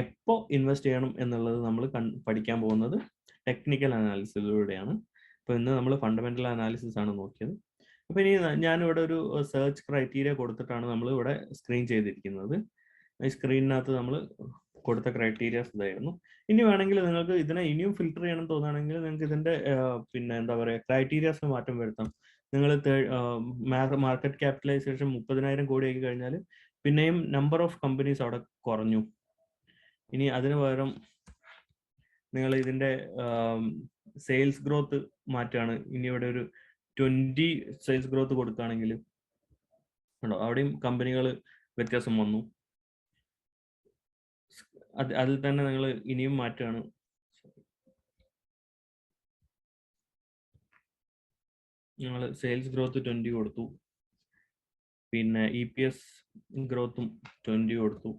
എപ്പോൾ ഇൻവെസ്റ്റ് ചെയ്യണം എന്നുള്ളത് നമ്മൾ പഠിക്കാൻ പോകുന്നത് ടെക്നിക്കൽ അനാലിസിസിലൂടെയാണ്. അപ്പോൾ ഇന്ന് നമ്മൾ ഫണ്ടമെന്റൽ അനാലിസിസ് ആണ് നോക്കിയത്. അപ്പോൾ ഇനി ഞാനിവിടെ ഒരു സെർച്ച് ക്രൈറ്റീരിയ കൊടുത്തിട്ടാണ് നമ്മൾ ഇവിടെ സ്ക്രീൻ ചെയ്തിരിക്കുന്നത്. ഈ സ്ക്രീനിനകത്ത് നമ്മൾ കൊടുത്ത ക്രൈറ്റീരിയാസ് ഇതായിരുന്നു. ഇനി വേണമെങ്കിൽ നിങ്ങൾക്ക് ഇതിനെ ഇനിയും ഫിൽട്ടർ ചെയ്യണം തോന്നുകയാണെങ്കിൽ നിങ്ങൾക്ക് ഇതിന്റെ പിന്നെ എന്താ പറയുക ക്രൈറ്റീരിയാസിന് മാറ്റം വരുത്താം. നിങ്ങൾ മാർക്കറ്റ് ക്യാപിറ്റലൈസേഷൻ 30,000 കോടി ആക്കി കഴിഞ്ഞാൽ പിന്നെയും നമ്പർ ഓഫ് കമ്പനീസ് അവിടെ കുറഞ്ഞു. ഇനി അതിന് പകരം നിങ്ങൾ ഇതിന്റെ സെയിൽസ് ഗ്രോത്ത് മാറ്റാണ്. ഇനി ഇവിടെ ഒരു 20 സെയിൽസ് ഗ്രോത്ത് കൊടുക്കുകയാണെങ്കിൽ ഉണ്ടോ, അവിടെയും കമ്പനികൾ വ്യത്യാസം വന്നു. അതിൽ തന്നെ നിങ്ങൾ ഇനിയും മാറ്റാണ്. നിങ്ങൾ സെയിൽസ് ഗ്രോത്ത് 20 കൊടുത്തു, പിന്നെ EPS ഗ്രോത്തും 20 കൊടുത്തു,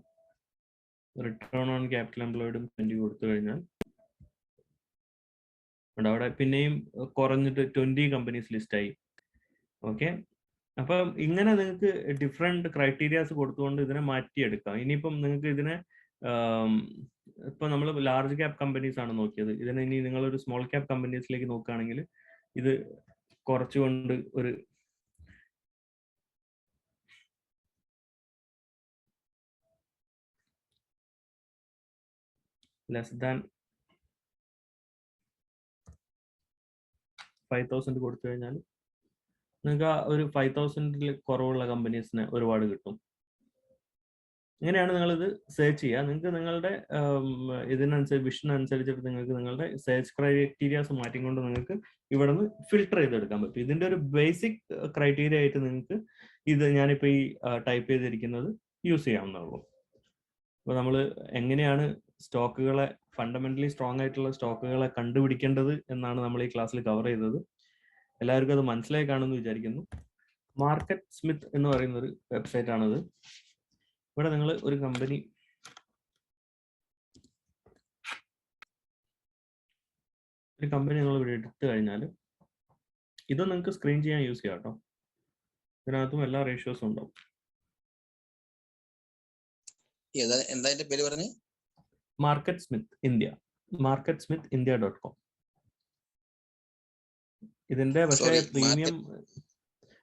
റിട്ടേൺ ഓൺ ക്യാപിറ്റൽ എംപ്ലോയിഡും 20 കൊടുത്തു കഴിഞ്ഞാൽ അവിടെ പിന്നെയും കുറഞ്ഞിട്ട് 20 കമ്പനീസ് ലിസ്റ്റായി. ഓക്കെ, അപ്പം ഇങ്ങനെ നിങ്ങൾക്ക് ഡിഫറെന്റ് ക്രൈറ്റീരിയാസ് കൊടുത്തുകൊണ്ട് ഇതിനെ മാറ്റിയെടുക്കാം. ഇനിയിപ്പം നിങ്ങൾക്ക് ഇതിനെ ഇപ്പൊ നമ്മൾ ലാർജ് ക്യാപ് കമ്പനീസ് ആണ് നോക്കിയത്. ഇതിനെ ഇനി നിങ്ങളൊരു സ്മോൾ ക്യാപ് കമ്പനീസിലേക്ക് നോക്കുകയാണെങ്കിൽ ഇത് കുറച്ചുകൊണ്ട് ഒരു ലെസ് ദാൻ 5,000 കൊടുത്തു കഴിഞ്ഞാൽ നിങ്ങൾക്ക് ആ ഒരു 5,000 കുറവുള്ള കമ്പനീസിനെ ഒരുപാട് കിട്ടും. ഇങ്ങനെയാണ് നിങ്ങളിത് സെർച്ച് ചെയ്യുക. നിങ്ങൾക്ക് നിങ്ങളുടെ ഇതിനനുസരിച്ച് വിഷൻ അനുസരിച്ചിട്ട് നിങ്ങൾക്ക് നിങ്ങളുടെ സെർച്ച് ക്രൈറ്റീരിയാസ് മാറ്റിക്കൊണ്ട് നിങ്ങൾക്ക് ഇവിടെ നിന്ന് ഫിൽട്ടർ ചെയ്തെടുക്കാൻ പറ്റും. ഇതിന്റെ ഒരു ബേസിക് ക്രൈറ്റീരിയ ആയിട്ട് നിങ്ങൾക്ക് ഇത് ഞാനിപ്പോൾ ഈ ടൈപ്പ് ചെയ്തിരിക്കുന്നത് യൂസ് ചെയ്യാവുന്നതുള്ളൂ. അപ്പോൾ നമ്മൾ എങ്ങനെയാണ് സ്റ്റോക്കുകളെ ഫണ്ടമെന്റലി സ്ട്രോങ് ആയിട്ടുള്ള സ്റ്റോക്കുകളെ കണ്ടുപിടിക്കേണ്ടത് എന്നാണ് നമ്മൾ ഈ ക്ലാസ്സിൽ കവർ ചെയ്തത്. എല്ലാവർക്കും അത് മനസ്സിലായി കാണുമെന്ന് വിചാരിക്കുന്നു. മാർക്കറ്റ് സ്മിത്ത് എന്ന് പറയുന്ന ഒരു വെബ്സൈറ്റ് ആണിത്. ഇവിടെ നിങ്ങൾ ഒരു കമ്പനി നിങ്ങൾ ഇവിടെ എടുത്തു കഴിഞ്ഞാൽ ഇത് നിങ്ങൾക്ക് സ്ക്രീൻ ചെയ്യാൻ യൂസ് ചെയ്യാം കേട്ടോ. ഇതിനകത്തും എല്ലാ റേഷ്യോസും ഉണ്ടാവും. എന്താ പേര് പറഞ്ഞേ? Market Smith India, marketsmithindia.com. ഇതിന്റെ പക്ഷേ പ്രീമിയം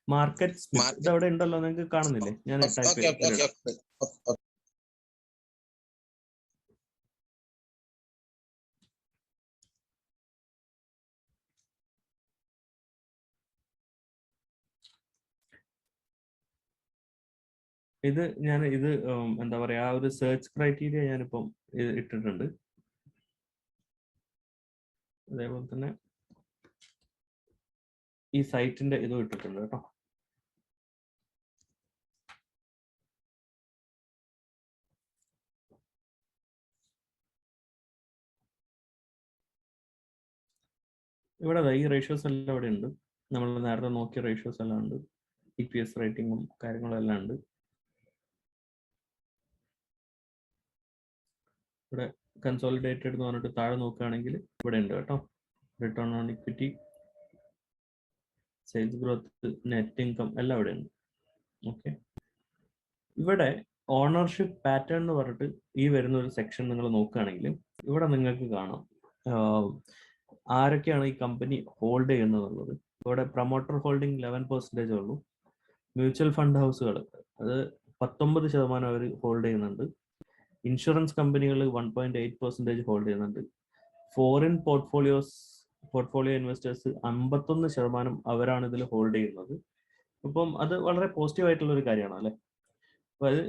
മാർക്കറ്റ് സ്മിത്ത് ഇത് അവിടെ ഉണ്ടല്ലോ, നിങ്ങൾക്ക് കാണുന്നില്ലേ? ഞാൻ ടൈപ്പ് ചെയ്ത് ഇത് എന്താ പറയാ, ആ ഒരു സെർച്ച് ക്രൈറ്റീരിയ ഞാനിപ്പം ഇട്ടിട്ടുണ്ട്. അതേപോലെ തന്നെ ഈ സൈറ്റിന്റെ ഇതും ഇട്ടിട്ടുണ്ട് കേട്ടോ. ഇവിടെ ഈ റേഷ്യോസ് എല്ലാം ഇവിടെ ഉണ്ട്. നമ്മൾ നേരത്തെ നോക്കിയ റേഷ്യോസ് എല്ലാം ഉണ്ട്. EPS റേറ്റിംഗും കാര്യങ്ങളും എല്ലാം ഉണ്ട്. ഇവിടെ കൺസോളിഡേറ്റഡ് എന്ന് പറഞ്ഞിട്ട് താഴെ നോക്കുകയാണെങ്കിൽ ഇവിടെ ഉണ്ട് കേട്ടോ. Return on equity, sales growth, net income എല്ലാം ഇവിടെ ഉണ്ട്. ഓക്കെ, ഇവിടെ ഓണർഷിപ്പ് പാറ്റേൺ എന്ന് പറഞ്ഞിട്ട് ഈ വരുന്ന ഒരു സെക്ഷൻ നിങ്ങൾ നോക്കുകയാണെങ്കിൽ ഇവിടെ നിങ്ങൾക്ക് കാണാം ആരൊക്കെയാണ് ഈ കമ്പനി ഹോൾഡ് ചെയ്യുന്നതെന്നുള്ളത്. ഇവിടെ പ്രൊമോട്ടർ ഹോൾഡിംഗ് 11% ഉള്ളൂ. മ്യൂച്വൽ ഫണ്ട് ഹൗസുകൾ അത് 19% അവർ ഹോൾഡ് ചെയ്യുന്നുണ്ട്. ഇൻഷുറൻസ് കമ്പനികൾ 1.8% ഹോൾഡ് ചെയ്യുന്നുണ്ട്. ഫോറിൻ പോർട്ട്ഫോളിയോ ഇൻവെസ്റ്റേഴ്സ് 51% അവരാണ് ഇതിൽ ഹോൾഡ് ചെയ്യുന്നത്. അപ്പം അത് വളരെ പോസിറ്റീവ് ആയിട്ടുള്ള ഒരു കാര്യമാണ് അല്ലേ. അപ്പോൾ അത്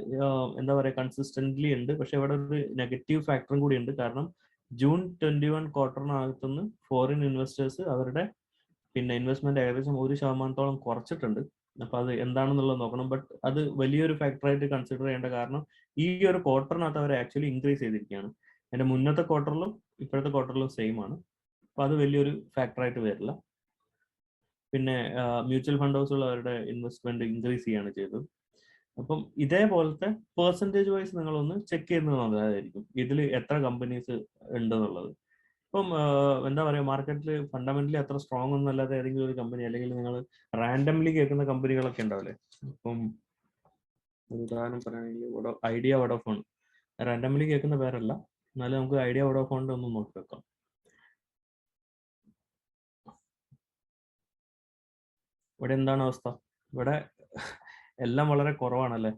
എന്താ പറയുക, കൺസിസ്റ്റന്റ്ലി ഉണ്ട്. പക്ഷെ ഇവിടെ ഒരു നെഗറ്റീവ് ഫാക്ടറും കൂടി ഉണ്ട്. കാരണം ജൂൺ 21 ക്വാർട്ടറിനകത്തുനിന്ന് ഫോറിൻ ഇൻവെസ്റ്റേഴ്സ് അവരുടെ ഇൻവെസ്റ്റ്മെന്റ് ഏകദേശം 1% കുറച്ചിട്ടുണ്ട്. അപ്പൊ അത് എന്താണെന്നുള്ളത് നോക്കണം. ബട്ട് അത് വലിയൊരു ഫാക്ടറായിട്ട് കൺസിഡർ ചെയ്യേണ്ട, കാരണം ഈ ഒരു ക്വാർട്ടറിനകത്ത് അവർ ആക്ച്വലി ഇൻക്രീസ് ചെയ്തിരിക്കുകയാണ്. അതിന്റെ മുന്നത്തെ ക്വാർട്ടറിലും ഇപ്പോഴത്തെ ക്വാർട്ടറിലും സെയിം ആണ്. അപ്പൊ അത് വലിയൊരു ഫാക്ടറായിട്ട് വരില്ല. പിന്നെ മ്യൂച്വൽ ഫണ്ട് ഹൗസുകൾ അവരുടെ ഇൻവെസ്റ്റ്മെന്റ് ഇൻക്രീസ് ചെയ്യാണ് ചെയ്തത്. അപ്പം ഇതേപോലത്തെ പെർസെൻറ്റേജ് വൈസ് നിങ്ങളൊന്ന് ചെക്ക് ചെയ്യുന്നത് നല്ലതായിരിക്കും, ഇതിൽ എത്ര കമ്പനീസ് ഉണ്ടെന്നുള്ളത്. ഇപ്പം എന്താ പറയുക, മാർക്കറ്റിൽ ഫണ്ടമെന്റലി അത്ര സ്ട്രോങ് ഒന്നും അല്ലാതെ ഏതെങ്കിലും ഒരു കമ്പനി, അല്ലെങ്കിൽ നിങ്ങൾ റാൻഡംലി കേൾക്കുന്ന കമ്പനികളൊക്കെ ഉണ്ടാവില്ലേ. ഇപ്പം ഒരു ഉദാഹരണം പറയുകയാണെങ്കിൽ ഐഡിയ വോഡാഫോൺ റാൻഡംലി കേൾക്കുന്ന പേരല്ല, എന്നാലും നമുക്ക് ഐഡിയ വോഡാഫോണിന്റെ ഒന്ന് നോക്കി വെക്കാം. ഇവിടെ എന്താണ് അവസ്ഥ? ഇവിടെ എല്ലാം വളരെ കുറവാണല്ലേ.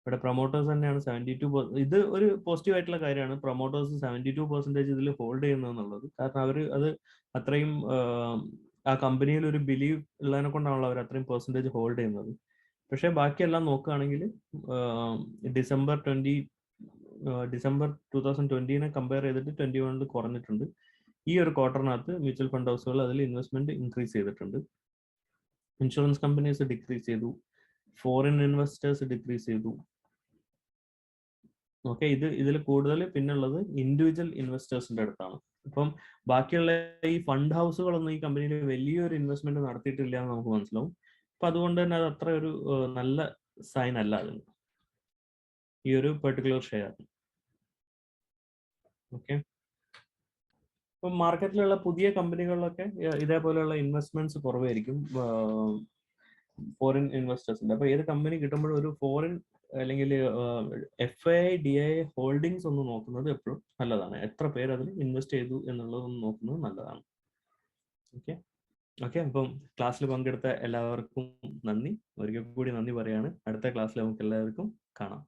ഇവിടെ പ്രൊമോട്ടേഴ്സ് തന്നെയാണ് 72%. ഇത് ഒരു പോസിറ്റീവ് ആയിട്ടുള്ള കാര്യമാണ്. പ്രൊമോട്ടേഴ്സ് 72% ഇതിൽ ഹോൾഡ് ചെയ്യുന്നതെന്നുള്ളത്. കാരണം അവർ അത് അത്രയും ആ കമ്പനിയിൽ ഒരു ബിലീവ് ഉള്ളതിനെ കൊണ്ടാണല്ലോ അവർ അത്രയും പെർസെൻറ്റേജ് ഹോൾഡ് ചെയ്യുന്നത്. പക്ഷേ ബാക്കിയെല്ലാം നോക്കുകയാണെങ്കിൽ ഡിസംബർ 2020 കമ്പയർ ചെയ്തിട്ട് 21 കുറഞ്ഞിട്ടുണ്ട്. ഈ ഒരു ക്വാർട്ടറിനകത്ത് മ്യൂച്വൽ ഫണ്ട് ഹൗസുകൾ അതിൽ ഇൻവെസ്റ്റ്മെന്റ് ഇൻക്രീസ് ചെയ്തിട്ടുണ്ട്. ഇൻഷുറൻസ് കമ്പനീസ് ഡിക്രീസ് ചെയ്തു, ഫോറിൻ ഇൻവെസ്റ്റേഴ്സ് ഡിക്രീസ് ചെയ്തു. ഓക്കെ, ഇതിൽ കൂടുതൽ പിന്നുള്ളത് ഇൻഡിവിജ്വൽ ഇൻവെസ്റ്റേഴ്സിന്റെ അടുത്താണ്. അപ്പം ബാക്കിയുള്ള ഈ ഫണ്ട് ഹൗസുകളൊന്നും ഈ കമ്പനിയിൽ വലിയൊരു ഇൻവെസ്റ്റ്മെന്റ് നടത്തിയിട്ടില്ല എന്ന് നമുക്ക് മനസ്സിലാവും. അപ്പൊ അതുകൊണ്ട് തന്നെ അത് അത്ര ഒരു നല്ല സൈൻ അല്ല അതിന്, ഈ ഒരു പെർട്ടിക്കുലർ ഷെയർ. ഓക്കെ, ഇപ്പം മാർക്കറ്റിലുള്ള പുതിയ കമ്പനികളിലൊക്കെ ഇതേപോലെയുള്ള ഇൻവെസ്റ്റ്മെന്റ്സ് കുറവായിരിക്കും ഫോറിൻ ഇൻവെസ്റ്റേഴ്സിന്റെ. അപ്പൊ ഏത് കമ്പനി കിട്ടുമ്പോഴും ഒരു ഫോറിൻ അല്ലെങ്കിൽ FII DII ഹോൾഡിങ്സ് ഒന്ന് നോക്കുന്നത് എപ്പോഴും നല്ലതാണ്. എത്ര പേര് അതിൽ ഇൻവെസ്റ്റ് ചെയ്തു എന്നുള്ളതൊന്ന് നോക്കുന്നത് നല്ലതാണ്. ഓക്കെ, അപ്പം ക്ലാസ്സിൽ പങ്കെടുത്ത എല്ലാവർക്കും നന്ദി. ഒരിക്കൽ കൂടി നന്ദി പറയാണ്. അടുത്ത ക്ലാസ്സിൽ നമുക്ക് എല്ലാവർക്കും കാണാം.